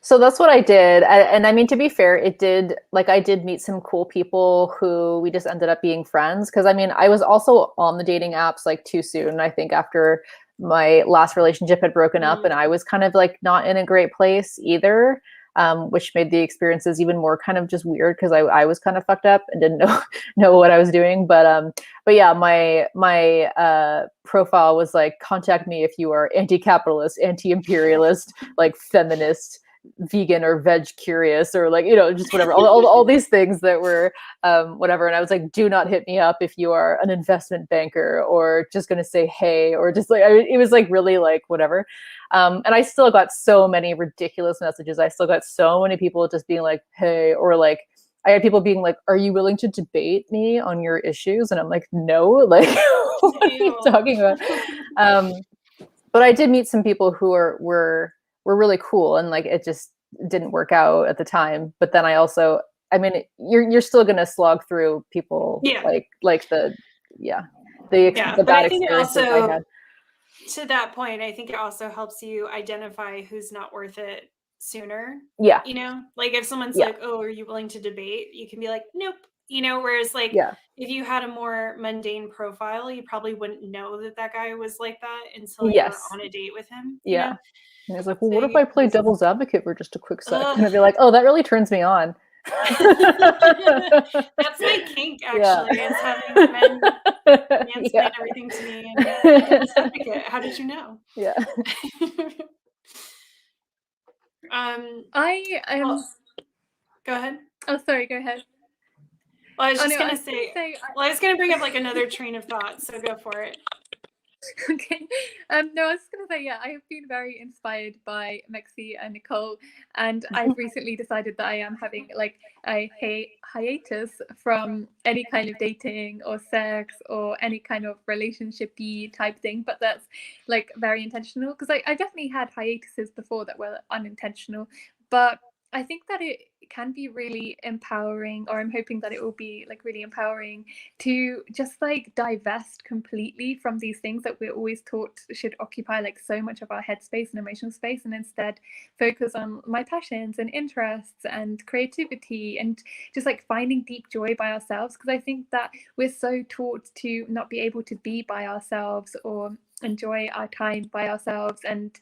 S2: So that's what I did. And I mean, to be fair, it did, like, I did meet some cool people who we just ended up being friends. Cause I mean, I was also on the dating apps like too soon. I think after my last relationship had broken up, and I was kind of like not in a great place either. Which made the experiences even more kind of just weird because I was kind of fucked up and didn't know what I was doing. But yeah, my profile was like, contact me if you are anti-capitalist, anti-imperialist, like feminist, vegan or veg curious, or like, you know, just whatever, all these things that were whatever. And I was like, do not hit me up if you are an investment banker or just going to say hey, or just like, it was like really like whatever. And I still got so many ridiculous messages. I still got so many people just being like, hey, or like, I had people being like, are you willing to debate me on your issues? And I'm like, no, like, what are you talking about? But I did meet some people who were really cool, and like, it just didn't work out at the time. But then I mean, you're still going to slog through people like the bad experiences I had.
S3: To that point, I think it also helps you identify who's not worth it sooner.
S2: Yeah.
S3: You know, like if someone's like, oh, are you willing to debate? You can be like, nope. You know, whereas like if you had a more mundane profile, you probably wouldn't know that guy was like that until you were on a date with him. You know?
S2: And it's like, well, what if I play devil's advocate for just a quick second? And I'd be like, oh, that really turns me on.
S3: That's my kink, actually, is having men mansplain everything to me and devil's advocate. How did you know?
S2: Yeah.
S3: Go ahead.
S1: Oh, sorry, go ahead.
S3: Well, I was just gonna say, I was gonna bring up like another train of thought, so go for it.
S1: Okay. No, I was just gonna say, yeah, I have been very inspired by Mexie and Nicole, and I've recently decided that I am having like a hiatus from any kind of dating or sex or any kind of relationship-y type thing, but that's like very intentional, because I definitely had hiatuses before that were unintentional, but I think that it can be really empowering, or I'm hoping that it will be like really empowering to just like divest completely from these things that we're always taught should occupy like so much of our headspace and emotional space, and instead focus on my passions and interests and creativity and just like finding deep joy by ourselves. Because I think that we're so taught to not be able to be by ourselves or enjoy our time by ourselves and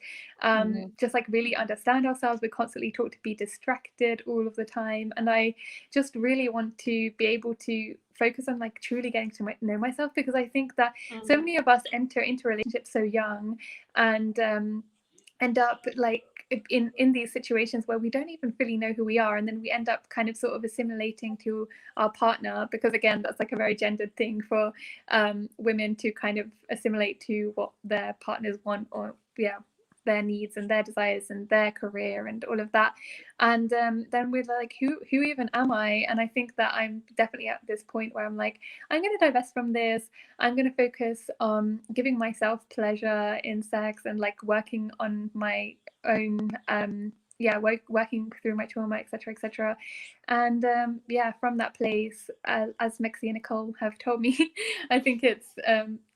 S1: just like really understand ourselves. We're constantly taught to be distracted all of the time, and I just really want to be able to focus on like truly getting to know myself, because I think that so many of us enter into relationships so young and end up like in these situations where we don't even fully know who we are, and then we end up kind of sort of assimilating to our partner, because again, that's like a very gendered thing for women to kind of assimilate to what their partners want, or their needs and their desires and their career and all of that. And then we're like, who even am I? And I think that I'm definitely at this point where I'm like, I'm going to divest from this. I'm going to focus on giving myself pleasure in sex and like working on my own working through my trauma, etc. And from that place, as Mexie and Nicole have told me, I think it's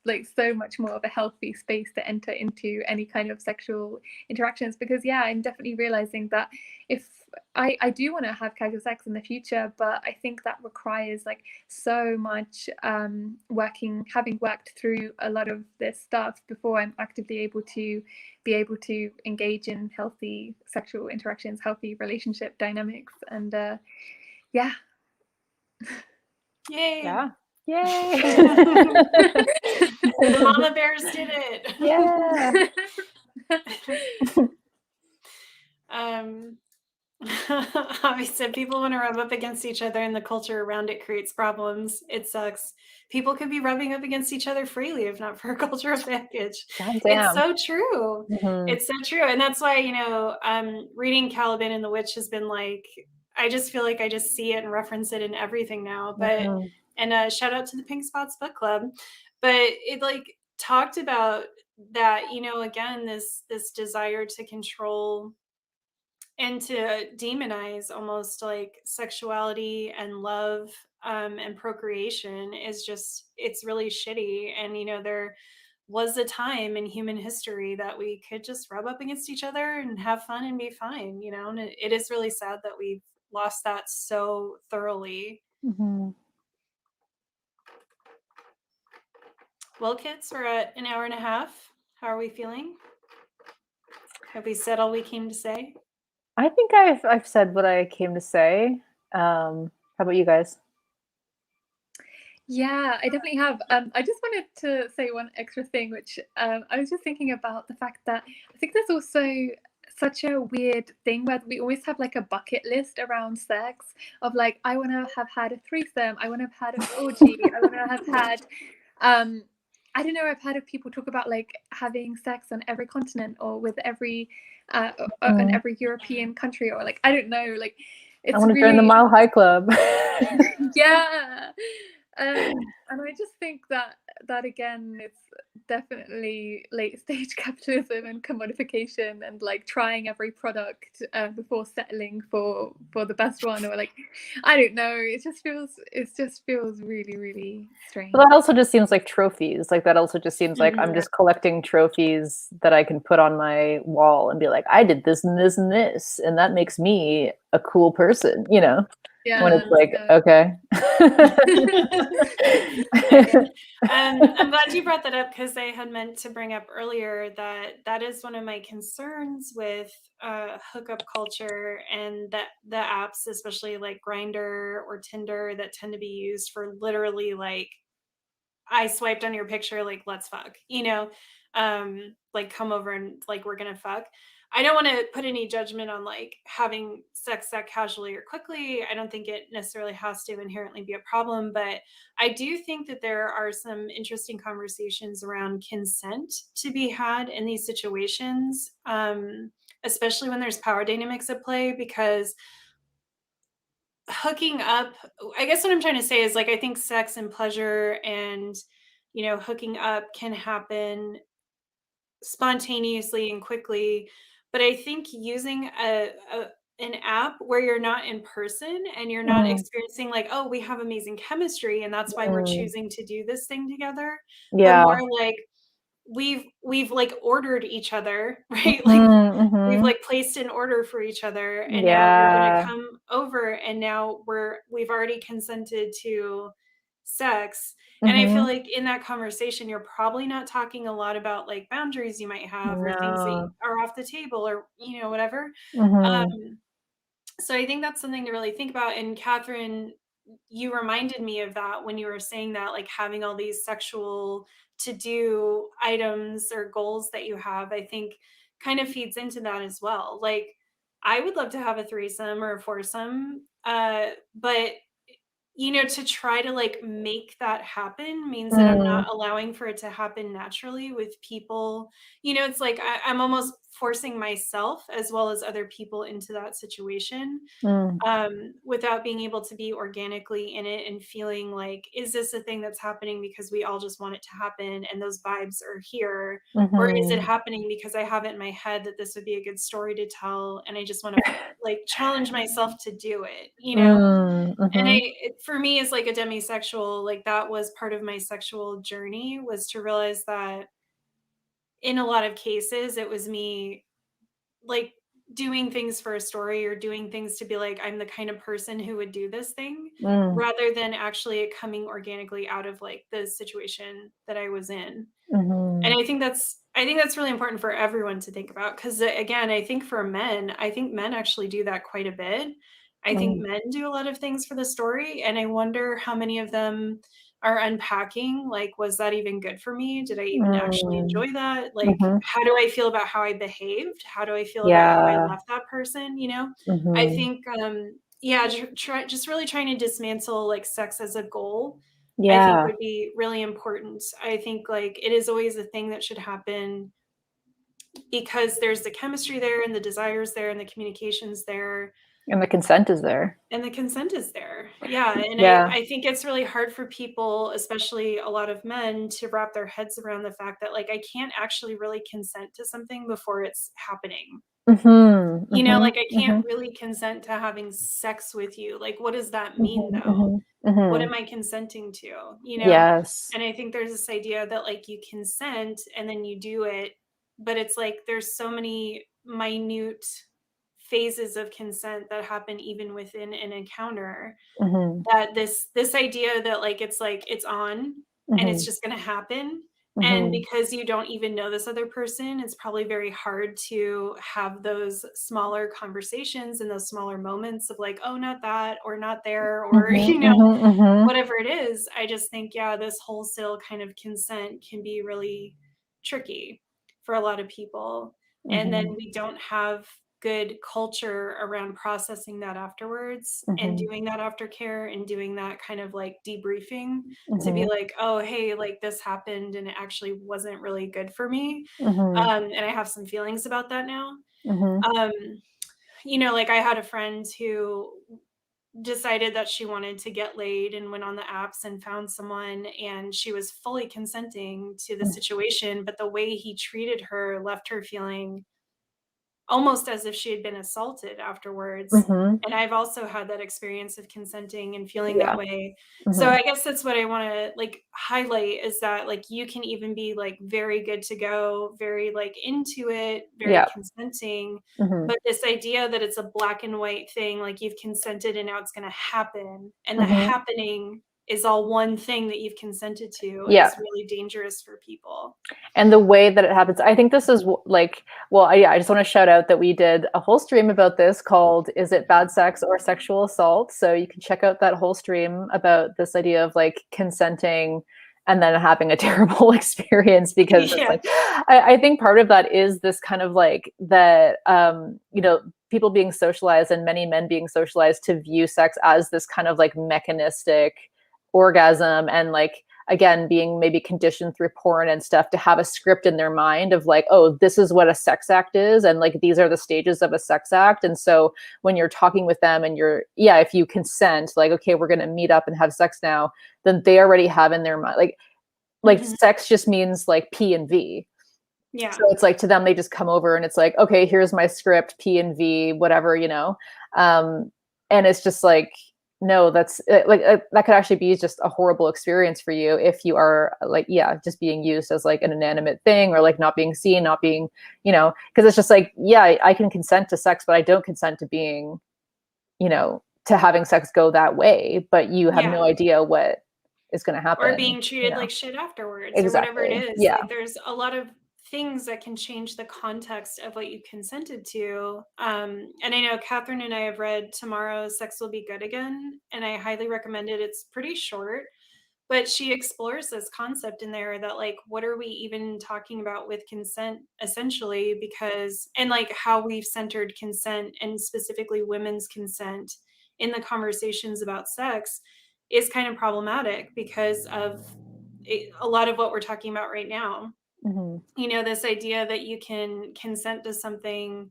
S1: like so much more of a healthy space to enter into any kind of sexual interactions, because I'm definitely realizing that if I do want to have casual sex in the future, but I think that requires like so much having worked through a lot of this stuff before I'm actively able to engage in healthy sexual interactions, healthy relationship dynamics, and yeah.
S3: Yay!
S2: Yeah. Yay!
S3: The mama bears did it.
S2: Yeah.
S3: Obviously, people want to rub up against each other, and the culture around it creates problems. It sucks. People could be rubbing up against each other freely if not for a cultural baggage. It's so true.
S2: Mm-hmm.
S3: It's so true. And that's why, reading Caliban and the Witch has been like, I just feel like I just see it and reference it in everything now. But and shout out to the Pink Spots Book Club. But it like talked about that, again, this desire to control and to demonize almost like sexuality and love and procreation is just, it's really shitty. And there was a time in human history that we could just rub up against each other and have fun and be fine, and it is really sad that we've lost that so thoroughly. Well, kids, we're at an hour and a half. How are we feeling? Have we said all we came to say?
S2: I think I've said what I came to say. How about you guys?
S1: Yeah, I definitely have. I just wanted to say one extra thing, which I was just thinking about the fact that I think there's also such a weird thing where we always have like a bucket list around sex of like, I want to have had a threesome, I want to have had an orgy, I want to have had, I don't know, I've heard of people talk about like having sex on every continent or with every, on every European country, or like, I don't know, like it's
S2: I want to
S1: really...
S2: join the Mile High Club.
S1: Yeah. And I just think that again, it's definitely late stage capitalism and commodification, and like trying every product before settling for the best one, or like, I don't know, it just feels really, really strange.
S2: But that also just seems like trophies. Like that also just seems like I'm just collecting trophies that I can put on my wall and be like, I did this and this and this, and that makes me a cool person,
S1: Yeah,
S2: when it's like, okay.
S3: I'm glad you brought that up, because I had meant to bring up earlier that is one of my concerns with hookup culture, and that the apps, especially like Grindr or Tinder, that tend to be used for literally like, I swiped on your picture, like, let's fuck, like come over and like, we're gonna fuck. I don't want to put any judgment on like having sex that casually or quickly. I don't think it necessarily has to inherently be a problem, but I do think that there are some interesting conversations around consent to be had in these situations, especially when there's power dynamics at play, because hooking up, I guess what I'm trying to say is like, I think sex and pleasure and, hooking up can happen spontaneously and quickly, but I think using an app where you're not in person and you're not experiencing like, oh, we have amazing chemistry and that's why we're choosing to do this thing together, but more like we've like ordered each other, right? Like we've like placed an order for each other, and now you're gonna come over, and now we've already consented to sex. And I feel like in that conversation, you're probably not talking a lot about like boundaries you might have or things that are off the table, or whatever. So I think that's something to really think about. And Kathrin, you reminded me of that when you were saying that, like having all these sexual to-do items or goals that you have, I think kind of feeds into that as well. Like, I would love to have a threesome or a foursome, but to try to like make that happen means that I'm not allowing for it to happen naturally with people. It's like I'm almost forcing myself as well as other people into that situation, without being able to be organically in it and feeling like, is this a thing that's happening because we all just want it to happen and those vibes are here? Or is it happening because I have it in my head that this would be a good story to tell and I just want to like challenge myself to do it, And for me, as like a demisexual, like that was part of my sexual journey, was to realize that in a lot of cases, it was me like doing things for a story or doing things to be like, I'm the kind of person who would do this thing,
S2: Mm.
S3: rather than actually it coming organically out of like the situation that I was in.
S2: Mm-hmm.
S3: And I think that's really important for everyone to think about, because again, I think men actually do that quite a bit. I think men do a lot of things for the story, and I wonder how many of them are unpacking, like, was that even good for me? Did I even actually enjoy that? Like, how do I feel about how I behaved? How do I feel about how I left that person? You know, I think, just really trying to dismantle like sex as a goal, I think would be really important. I think like it is always a thing that should happen because there's the chemistry there and the desires there and the communications there.
S2: And the consent is there.
S3: And the consent is there. Yeah. And I think it's really hard for people, especially a lot of men, to wrap their heads around the fact that like I can't actually really consent to something before it's happening. You know, like I can't really consent to having sex with you. Like, what does that mean though? What am I consenting to? You know?
S2: Yes.
S3: And I think there's this idea that like you consent and then you do it, but it's like there's so many minute phases of consent that happen even within an encounter, that this idea that like it's on and it's just going to happen. And because you don't even know this other person, it's probably very hard to have those smaller conversations and those smaller moments of like, oh, not that, or not there, or, you know, whatever it is. I just think, this wholesale kind of consent can be really tricky for a lot of people. And then we don't have good culture around processing that afterwards and doing that aftercare and doing that kind of like debriefing to be like, oh, hey, like this happened and it actually wasn't really good for me. And I have some feelings about that now. You know, like I had a friend who decided that she wanted to get laid and went on the apps and found someone, and she was fully consenting to the situation, but the way he treated her left her feeling almost as if she had been assaulted afterwards. And I've also had that experience of consenting and feeling that way. So I guess that's what I want to like highlight, is that like you can even be like very good to go, very like into it, very consenting. But this idea that it's a black and white thing, like you've consented and now it's going to happen, and the happening is all one thing that you've consented to, is really dangerous for people.
S2: And the way that it happens, I think this is like, well, I just want to shout out that we did a whole stream about this called "Is it bad sex or sexual assault?" So you can check out that whole stream about this idea of like consenting and then having a terrible experience, because it's like, I think part of that is this kind of like that, you know, people being socialized, and many men being socialized to view sex as this kind of like mechanistic orgasm, and like, again, being maybe conditioned through porn and stuff to have a script in their mind of like, oh, this is what a sex act is, and like these are the stages of a sex act. And so when you're talking with them and you're, if you consent, like, okay, we're going to meet up and have sex now, then they already have in their mind like sex just means like P and V. So it's like, to them, they just come over and it's like, okay, here's my script, P and V, whatever, you know. And it's just like, no, that's like that could actually be just a horrible experience for you if you are like, just being used as like an inanimate thing, or like not being seen, not being, you know, because it's just like, I can consent to sex, but I don't consent to being, you know, to having sex go that way. But you have no idea what is going to happen,
S3: or being treated like shit afterwards, or whatever it is. Like, there's a lot of things that can change the context of what you consented to. And I know Kathrin and I have read Tomorrow Sex Will Be Good Again, and I highly recommend it. It's pretty short, but she explores this concept in there that like, what are we even talking about with consent, essentially? Because, and like how we've centered consent, and specifically women's consent, in the conversations about sex is kind of problematic because of a lot of what we're talking about right now. You know, this idea that you can consent to something,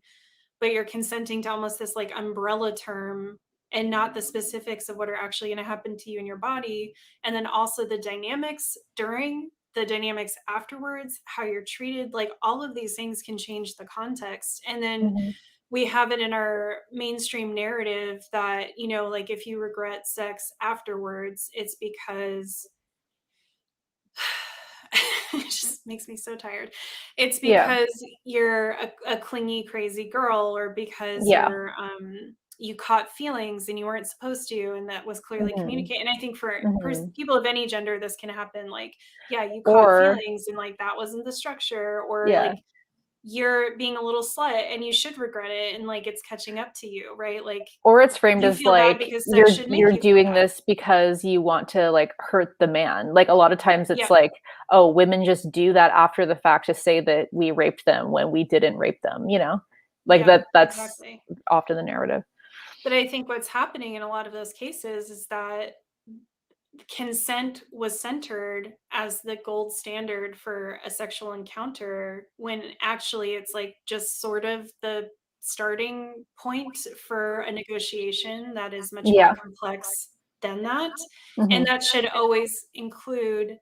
S3: but you're consenting to almost this like umbrella term, and not the specifics of what are actually going to happen to you in your body. And then also the dynamics during, the dynamics afterwards, how you're treated, like all of these things can change the context. And then we have it in our mainstream narrative that, you know, like if you regret sex afterwards, it's because it just makes me so tired. It's
S2: Yeah.
S3: because you're a clingy, crazy girl, or because
S2: Yeah.
S3: you're you caught feelings and you weren't supposed to, and that was clearly communicated. And I think for people of any gender, this can happen. Like, yeah, you caught
S2: Or
S3: feelings and like that wasn't the structure, or
S2: yeah.
S3: like you're being a little slut and you should regret it, and like it's catching up to you, right? Like,
S2: or it's framed
S3: you
S2: as
S3: feel bad
S2: like
S3: because sex should make
S2: you're
S3: you feel
S2: doing
S3: bad.
S2: this because you want to like hurt the man. Like a lot of times it's
S3: Yeah.
S2: like, oh, women just do that after the fact to say that we raped them when we didn't rape them, you know? Like
S3: Yeah,
S2: that's
S3: exactly.
S2: often the narrative.
S3: But I think what's happening in a lot of those cases is that consent was centered as the gold standard for a sexual encounter, when actually it's like just sort of the starting point for a negotiation that is much more
S2: Yeah.
S3: complex than that.
S2: Mhm.
S3: And that should always include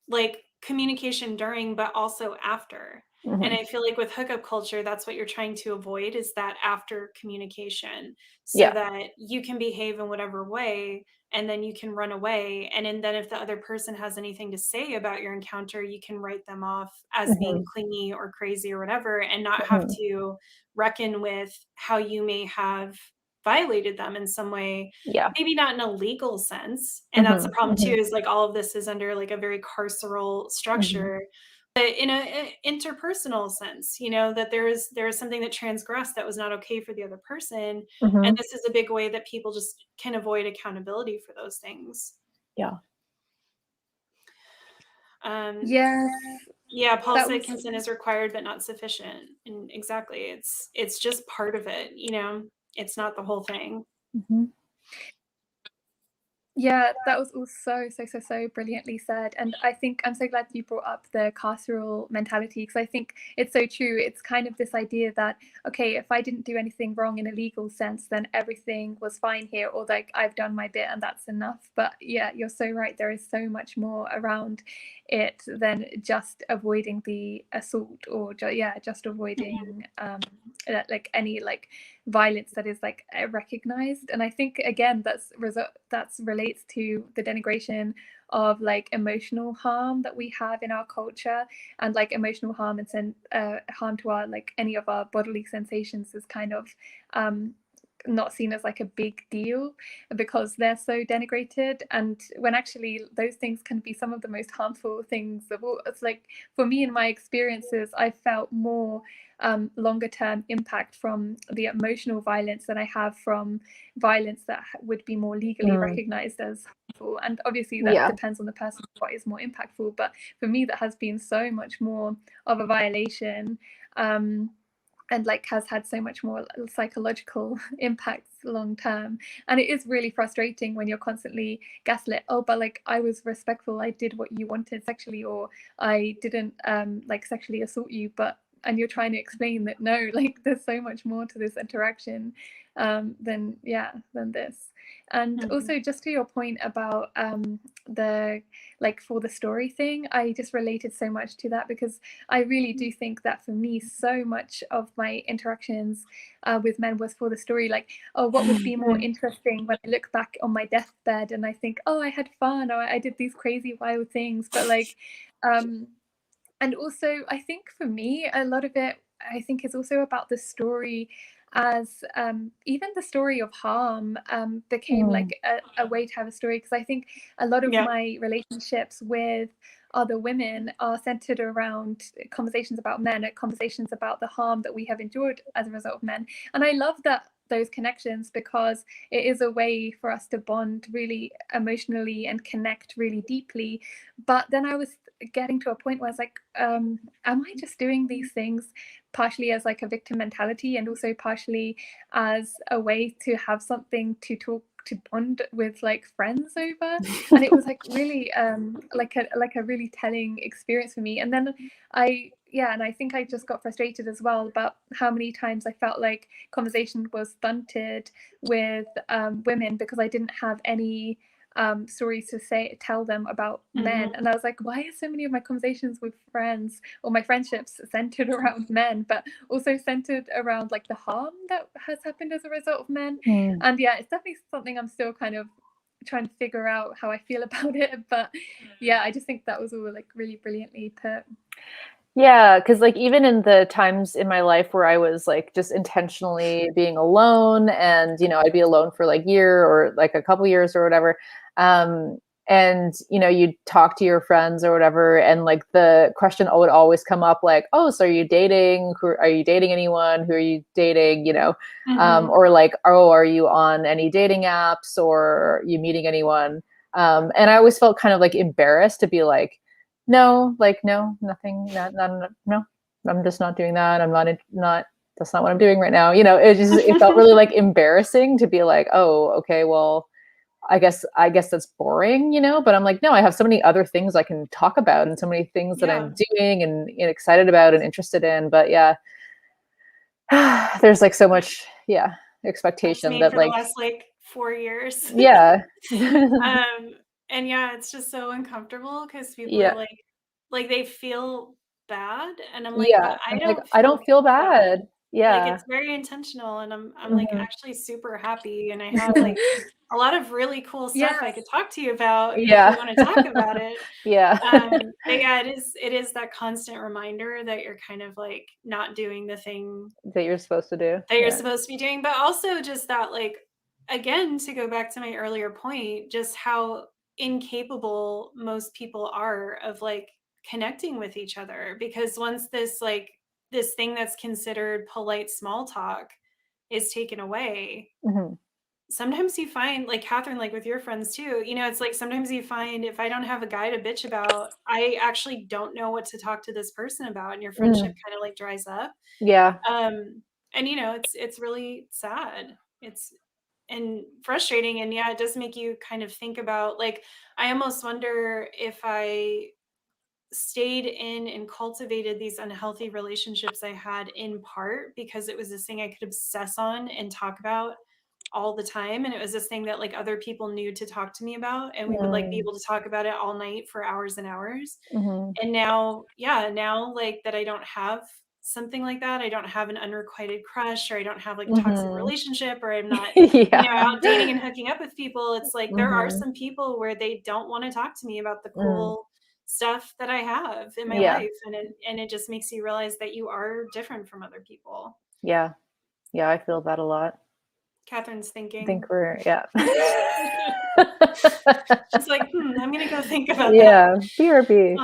S3: like communication during, but also after. And
S2: Mhm.
S3: I feel like with hookup culture, that's what you're trying to avoid, is that after communication, so
S2: Yeah.
S3: that you can behave in whatever way and then you can run away. And then if the other person has anything to say about your encounter, you can write them off as being
S2: Mhm.
S3: clingy or crazy or whatever, and not have
S2: Mhm.
S3: to reckon with how you may have violated them in some way,
S2: Yeah.
S3: maybe not in a legal sense. And that's the
S2: Mhm.
S3: problem too,
S2: Mhm.
S3: is like all of this is under like a very carceral
S2: Mhm.
S3: structure, but in a interpersonal sense, you know, that there is something that transgressed that was not okay for the other person. And
S2: Mhm.
S3: this is a big way that people just can avoid accountability for those things.
S2: Yeah.
S1: Yes,
S3: Yeah, Paul
S1: that
S3: said
S1: was.
S3: consent is required but not sufficient. And exactly, it's just part of it, you know, it's not the whole thing.
S1: Mhm. Yeah, that was all so brilliantly said. And I think I'm so glad you brought up the carceral mentality, because I think it's so true. It's kind of this idea that, okay, if I didn't do anything wrong in a legal sense, then everything was fine here, or like I've done my bit and that's enough. But yeah, you're so right. There is so much more around it than just avoiding the assault, or just avoiding like any like violence that is like recognized. And I think again that's relates to the denigration of like emotional harm that we have in our culture, and like emotional harm and harm to our like any of our bodily sensations is kind of not seen as like a big deal because they're so denigrated. And when actually those things can be some of the most harmful things of all. It's like, for me, in my experiences, I felt more longer term impact from the emotional violence than I have from violence that would be more legally recognized as harmful. And obviously that depends on the person, what is more impactful, but for me that has been so much more of a violation, and like has had so much more psychological impacts long term. And it is really frustrating when you're constantly gaslit, oh, but like I was respectful, I did what you wanted sexually, or I didn't like sexually assault you, and you're trying to explain that no, like there's so much more to this interaction than this. And also, just to your point about the like for the story thing, I just related so much to that, because I really do think that for me, so much of my interactions with men was for the story. Like, oh, what would be more interesting when I look back on my deathbed and I think, oh, I had fun, or I did these crazy wild things. But like and also I think for me a lot of it, I think, is also about the story, as even the story of harm became like a way to have a story, because I think a lot of my relationships with other women are centered around conversations about men, conversations about the harm that we have endured as a result of men. And I love that, those connections, because it is a way for us to bond really emotionally and connect really deeply. But then I was getting to a point where I was like, am I just doing these things partially as like a victim mentality, and also partially as a way to have something to talk to bond with like friends over? And it was like really like a really telling experience for me. And then and I think I just got frustrated as well about how many times I felt like conversation was stunted with women because I didn't have any stories to tell them about men. And I was like, why are so many of my conversations with friends or my friendships centered around men, but also centered around like the harm that has happened as a result of men? And yeah, it's definitely something I'm still kind of trying to figure out how I feel about it. But yeah, I just think that was all like really brilliantly put.
S2: Yeah, because like even in the times in my life where I was like just intentionally being alone, and I'd be alone for like year or like a couple years or whatever, and you'd talk to your friends or whatever, and like the question would always come up like, oh, so are you dating? Are you dating anyone? Who are you dating? Or like, oh, are you on any dating apps, or are you meeting anyone? And I always felt kind of like embarrassed to be like, no, nothing, no, I'm just not doing that. I'm not, that's not what I'm doing right now. It felt really like embarrassing to be like, oh, okay, well, I guess that's boring, but I'm like, no, I have so many other things I can talk about and so many things that I'm doing and excited about and interested in. But yeah, there's like so much, expectation that
S3: for
S2: like
S3: the last like 4 years.
S2: Yeah.
S3: And yeah, it's just so uncomfortable because people
S2: Yeah.
S3: are like they feel bad, and I'm like,
S2: Yeah.
S3: but I
S2: I'm like,
S3: don't
S2: I
S3: feel
S2: don't feel
S3: bad.
S2: bad.
S3: Like
S2: Yeah.
S3: it's very intentional, and I'm like
S2: Mhm.
S3: actually super happy, and I have like a lot of really cool stuff I could talk to you about if
S2: Yeah.
S3: you want to talk about it.
S2: Yeah.
S3: But yeah, it is that constant reminder that you're kind of like not doing the thing
S2: That you're supposed to do.
S3: that you're
S2: Yeah.
S3: supposed to be doing, but also just that, like, again, to go back to my earlier point, just how incapable most people are of like connecting with each other, because once this thing that's considered polite small talk is taken away,
S2: Mhm.
S3: sometimes you find, like Kathrin, like with your friends too, it's like sometimes you find if I don't have a guy to bitch about, I actually don't know what to talk to this person about, and your friendship
S2: Mm.
S3: kind of like dries up.
S2: Yeah.
S3: And it's really sad. It's and frustrating, and yeah, it does make you kind of think about, like, I almost wonder if I stayed in and cultivated these unhealthy relationships I had in part because it was this thing I could obsess on and talk about all the time, and it was this thing that like other people knew to talk to me about, and we would like be
S2: Mm.
S3: able to talk about it all night for hours and hours.
S2: Mhm.
S3: And now, yeah, now like that I don't have something like that. I don't have an unrequited crush, or I don't have like a toxic
S2: Mhm.
S3: relationship, or I'm not,
S2: Yeah.
S3: out dating and hooking up with people. It's like there are
S2: Mhm.
S3: some people where they don't want to talk to me about the
S2: Mm.
S3: cool stuff that I have in my
S2: Yeah.
S3: life. And it just makes you realize that you are different from other people.
S2: Yeah. Yeah, I feel that a lot.
S3: Catherine's
S2: I
S3: thinking.
S2: think yeah.
S3: She's like, I'm gonna go think about that.
S2: Yeah, BRB.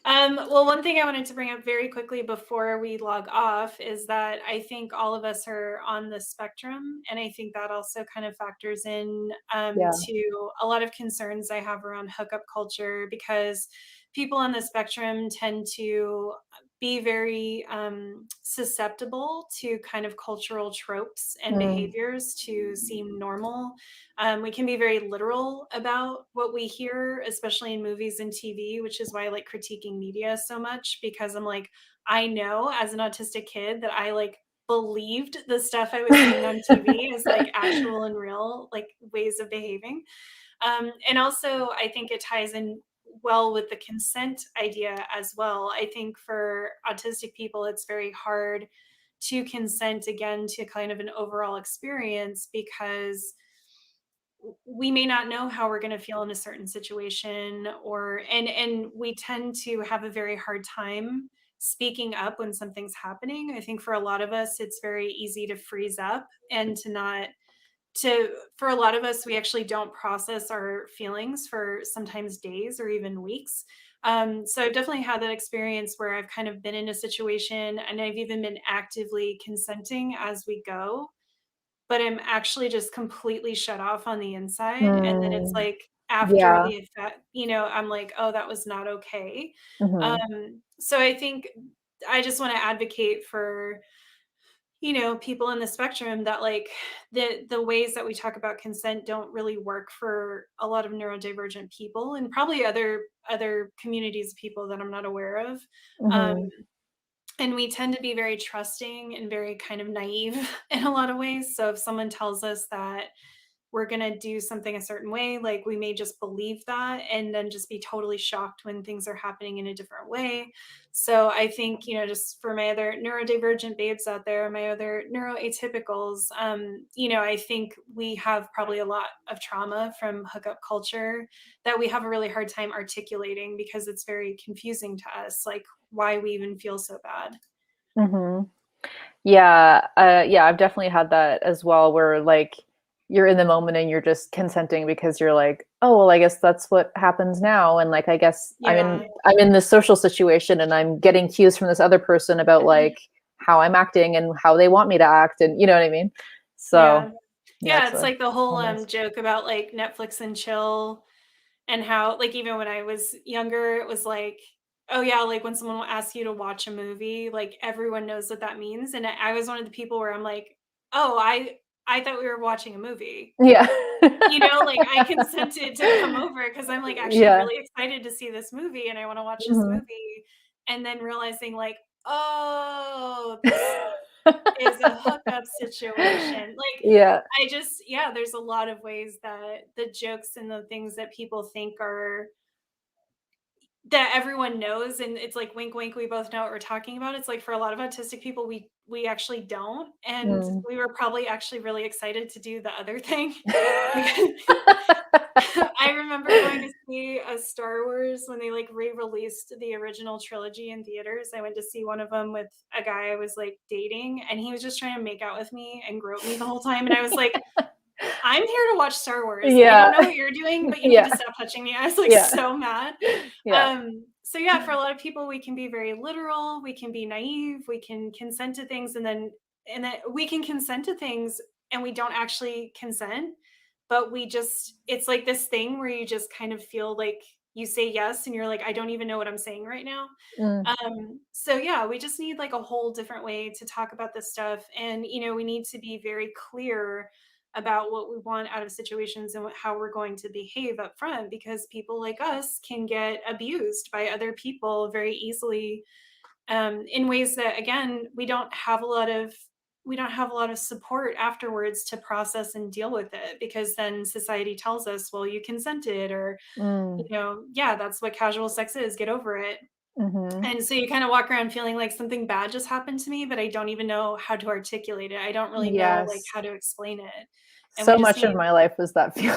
S3: Well, one thing I wanted to bring up very quickly before we log off is that I think all of us are on the spectrum, and I think that also kind of factors in
S2: Yeah.
S3: to a lot of concerns I have around hookup culture, because people on the spectrum tend to be very susceptible to kind of cultural tropes and
S2: Mm.
S3: behaviors to seem normal. We can be very literal about what we hear, especially in movies and TV, which is why I like critiquing media so much, because I'm like, I know as an autistic kid that I like believed the stuff I was seeing on TV as like actual and real like ways of behaving. And also, I think it ties in well with the consent idea as well. I think for autistic people, it's very hard to consent again to kind of an overall experience, because we may not know how we're going to feel in a certain situation, or and we tend to have a very hard time speaking up when something's happening. I think for a lot of us it's very easy to freeze up and to not to for a lot of us, we actually don't process our feelings for sometimes days or even weeks. So I've definitely had that experience where I've kind of been in a situation and I've even been actively consenting as we go, but I'm actually just completely shut off on the inside. And then it's
S2: Mm.
S3: like after
S2: Yeah.
S3: the effect, I'm like, oh, that was not okay.
S2: Mhm.
S3: So I think I just want to advocate for people in the spectrum that like the ways that we talk about consent don't really work for a lot of neurodivergent people, and probably other communities of people that I'm not aware of. um,
S2: Mhm.
S3: and we tend to be very trusting and very kind of naive in a lot of ways. So if someone tells us that we're going to do something a certain way. Like we may just believe that and then just be totally shocked when things are happening in a different way. So I think, you know, just for my other neurodivergent babes out there, my other neuroatypicals, you know, I think we have probably a lot of trauma from hookup culture that we have a really hard time articulating because it's very confusing to us, like why we even feel so bad.
S2: Mm-hmm. Yeah, I've definitely had that as well, where like you're in the moment and you're just consenting because you're like, oh, well, I guess that's what happens now. And like, I guess I'm in this social situation and I'm getting cues from this other person about like how I'm acting and how they want me to act. And you know what I mean? So
S3: yeah, it's like the whole joke about like Netflix and chill and how like even when I was younger, it was like, oh yeah, like when someone will ask you to watch a movie, like everyone knows what that means. And I was one of the people where I'm like, oh, I thought we were watching a movie.
S2: Yeah.
S3: You know, like I consented to come over because I'm like actually really excited to see this movie and I want to watch this movie. And then realizing like, oh, this is a hookup situation. Like, I just, there's a lot of ways that the jokes and the things that people think are that everyone knows, and it's like wink wink, we both know what we're talking about. It's like for a lot of autistic people we actually don't, and we were probably actually really excited to do the other thing. I remember going to see a Star Wars when they like re-released the original trilogy in theaters. I went to see one of them with a guy I was like dating, and he was just trying to make out with me and grope me the whole time, and I was like, I'm here to watch Star Wars. I don't know what you're doing, but you need to stop touching me. I was like so mad. So for a lot of people, we can be very literal, we can be naive, we can consent to things, and then we can consent to things and we don't actually consent, but it's like this thing where you just kind of feel like you say yes and you're like, I don't even know what I'm saying right now. So we just need like a whole different way to talk about this stuff. And, you know, we need to be very clear about what we want out of situations and how we're going to behave up front, because people like us can get abused by other people very easily, in ways that, again, we don't have a lot of support afterwards to process and deal with it, because then society tells us, well, you consented, or you know, that's what casual sex is, get over it. And so you kind of walk around feeling like something bad just happened to me, but I don't even know how to articulate it. I don't really know like how to explain it. And
S2: so much of my life was that feeling.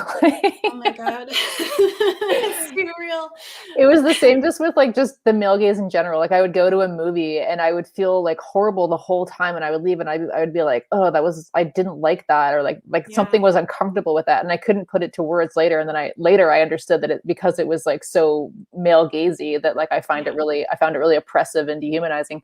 S3: Oh my God. It's too real.
S2: It was the same just with like just the male gaze in general. Like I would go to a movie and I would feel like horrible the whole time, and I would leave and I would be like, oh, I didn't like that, or like something was uncomfortable with that, and I couldn't put it to words later. And then I understood that because it was like so male gazy that like I found it really oppressive and dehumanizing.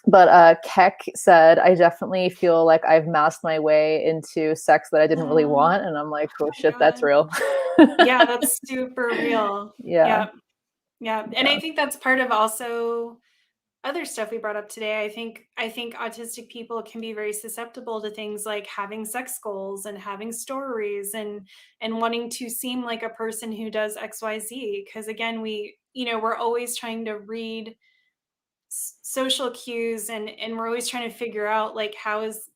S2: But Keck said, I definitely feel like I've masked my way into sex that I didn't really want. And I'm like, oh shit, that's real.
S3: Yeah, that's super real. Yeah. And I think that's part of also other stuff we brought up today. I think autistic people can be very susceptible to things like having sex goals and having stories and wanting to seem like a person who does XYZ. Because again, we're always trying to read social cues, and we're always trying to figure out like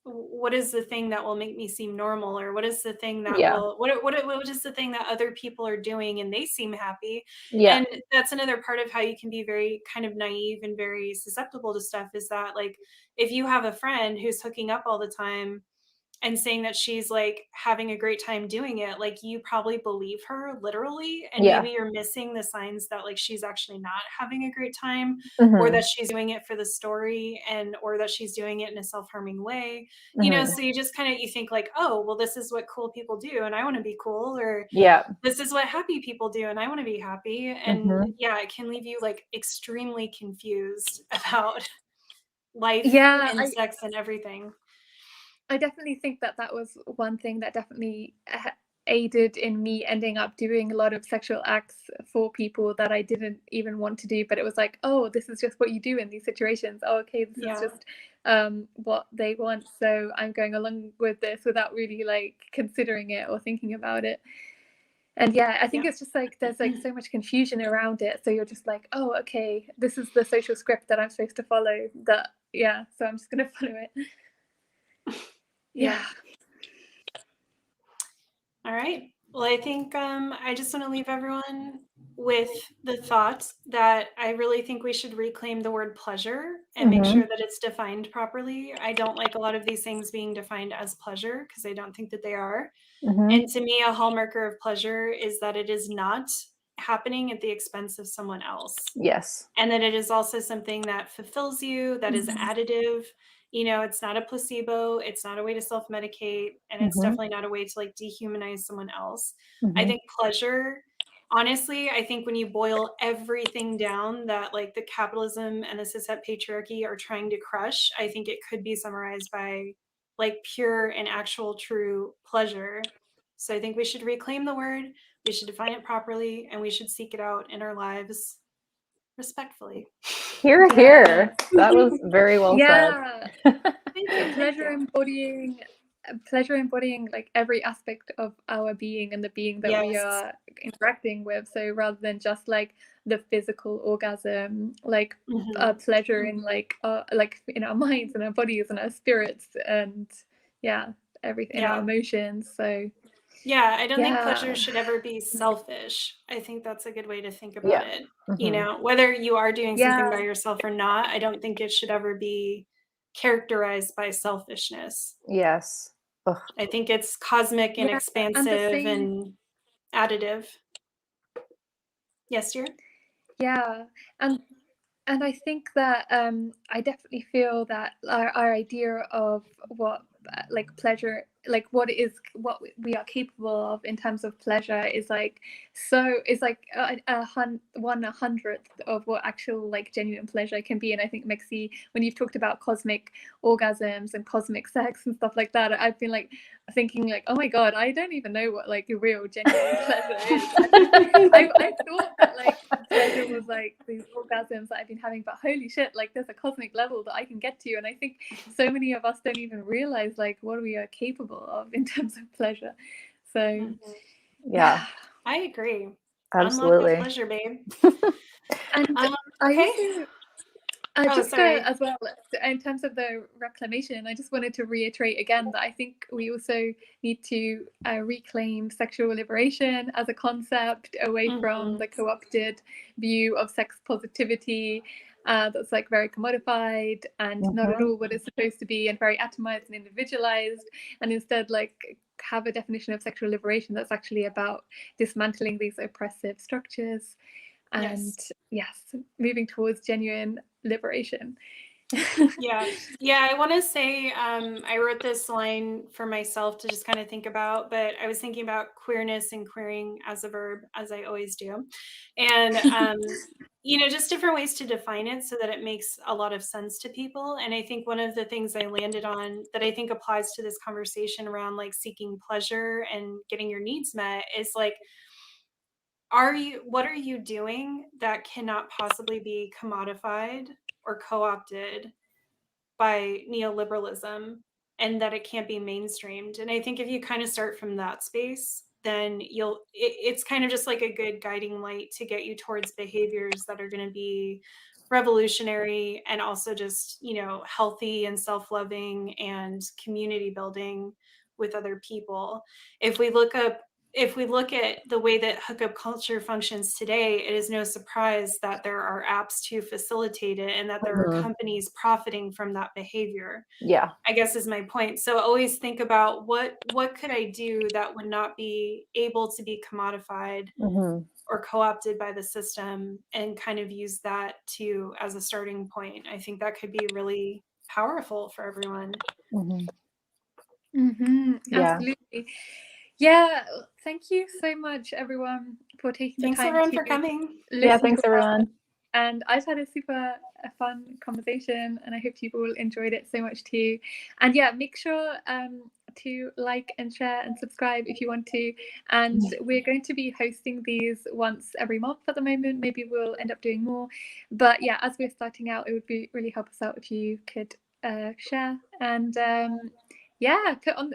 S3: what is the thing that will make me seem normal, or what is the thing that will what is the thing that other people are doing and they seem happy. And that's another part of how you can be very kind of naive and very susceptible to stuff, is that like if you have a friend who's hooking up all the time and saying that she's like having a great time doing it, like you probably believe her literally, and maybe you're missing the signs that like she's actually not having a great time, or that she's doing it for the story, or that she's doing it in a self-harming way, you know. So you just kind of, you think like, oh, well, this is what cool people do and I want to be cool, or this is what happy people do and I want to be happy. And it can leave you like extremely confused about life and sex and everything.
S1: I definitely think that was one thing that definitely aided in me ending up doing a lot of sexual acts for people that I didn't even want to do, but it was like, oh, this is just what you do in these situations. Oh, okay, this is just what they want, so I'm going along with this without really like considering it or thinking about it. And I think it's just like there's like so much confusion around it, so you're just like, oh, okay, this is the social script that I'm supposed to follow, that so I'm just gonna follow it.
S3: right. Well, I think I just want to leave everyone with the thought that I really think we should reclaim the word pleasure and make sure that it's defined properly. I don't like a lot of these things being defined as pleasure because I don't think that they are. And to me, a hallmarker of pleasure is that it is not happening at the expense of someone else.
S2: Yes.
S3: And that it is also something that fulfills you, that is additive. You know, it's not a placebo, it's not a way to self-medicate, and it's definitely not a way to like dehumanize someone else. I think pleasure, honestly, I think when you boil everything down that like the capitalism and the cishet patriarchy are trying to crush, I think it could be summarized by like pure and actual true pleasure. So I think we should reclaim the word, we should define it properly, and we should seek it out in our lives respectfully.
S2: Here, here. That was very well
S1: Yeah.
S2: said.
S1: Pleasure embodying like every aspect of our being and the being that we are interacting with. So rather than just like the physical orgasm, like pleasure in like in our minds and our bodies and our spirits and everything in our emotions. So
S3: I don't think pleasure should ever be selfish. I think that's a good way to think about it. You know, whether you are doing something by yourself or not, I don't think it should ever be characterized by selfishness.
S2: Yes. Ugh.
S3: I think it's cosmic and expansive and additive. Yes, dear?
S1: Yeah. And I think that I definitely feel that our idea of what like pleasure, like what we are capable of in terms of pleasure is like a 1/100th of what actual like genuine pleasure can be. And I think Mexie, when you've talked about cosmic orgasms and cosmic sex and stuff like that, I've been like thinking like, oh my god, I don't even know what like a real genuine pleasure is. I thought that like pleasure was like these orgasms that I've been having, but holy shit, like there's a cosmic level that I can get to, and I think so many of us don't even realize like what we are capable of in terms of pleasure. So
S2: yeah,
S3: I agree.
S2: Absolutely.
S3: Unlock the pleasure, babe.
S1: And
S3: okay.
S1: As well, in terms of the reclamation, I just wanted to reiterate again that I think we also need to reclaim sexual liberation as a concept away from the co-opted view of sex positivity that's like very commodified and not at all what it's supposed to be, and very atomized and individualized, and instead like have a definition of sexual liberation that's actually about dismantling these oppressive structures and moving towards genuine liberation.
S3: I want to say I wrote this line for myself to just kind of think about, but I was thinking about queerness and queering as a verb, as I always do, and you know, just different ways to define it so that it makes a lot of sense to people. And I think one of the things I landed on that I think applies to this conversation around like seeking pleasure and getting your needs met is like, what are you doing that cannot possibly be commodified or co-opted by neoliberalism, and that it can't be mainstreamed? And I think if you kind of start from that space, then it's kind of just like a good guiding light to get you towards behaviors that are going to be revolutionary and also just, you know, healthy and self-loving and community building with other people. If we look at the way that hookup culture functions today, it is no surprise that there are apps to facilitate it and that there are companies profiting from that behavior.
S2: Yeah,
S3: I guess is my point. So always think about what could I do that would not be able to be commodified or co-opted by the system, and kind of use that as a starting point. I think that could be really powerful for everyone.
S1: Absolutely. Yeah, thank you so much, everyone, for taking the time.
S3: Thanks, everyone, for coming.
S2: Yeah, thanks, everyone.
S1: And I've had a super fun conversation, and I hope you all enjoyed it so much too. And yeah, make sure to like and share and subscribe if you want to. And we're going to be hosting these once every month at the moment. Maybe we'll end up doing more. But yeah, as we're starting out, it would be really help us out if you could share and put on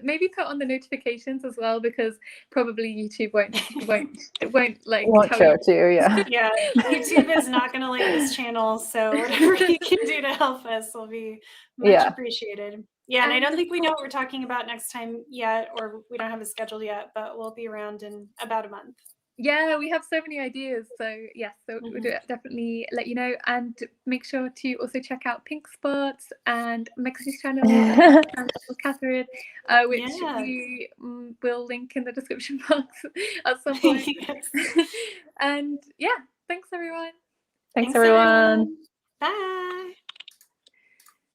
S1: the notifications as well, because probably YouTube won't
S2: show it to you.
S3: Yeah, YouTube is not going to like this channel, so whatever you can do to help us will be much appreciated. Yeah, and I don't think we know what we're talking about next time yet, or we don't have a schedule yet, but we'll be around in about a month.
S1: Yeah, we have so many ideas. So yes, we'll definitely let you know, and make sure to also check out Pink Spots and Mexie's channel, Kathrin, which we will link in the description box at some point. And yeah, thanks everyone.
S2: Thanks everyone.
S3: Bye.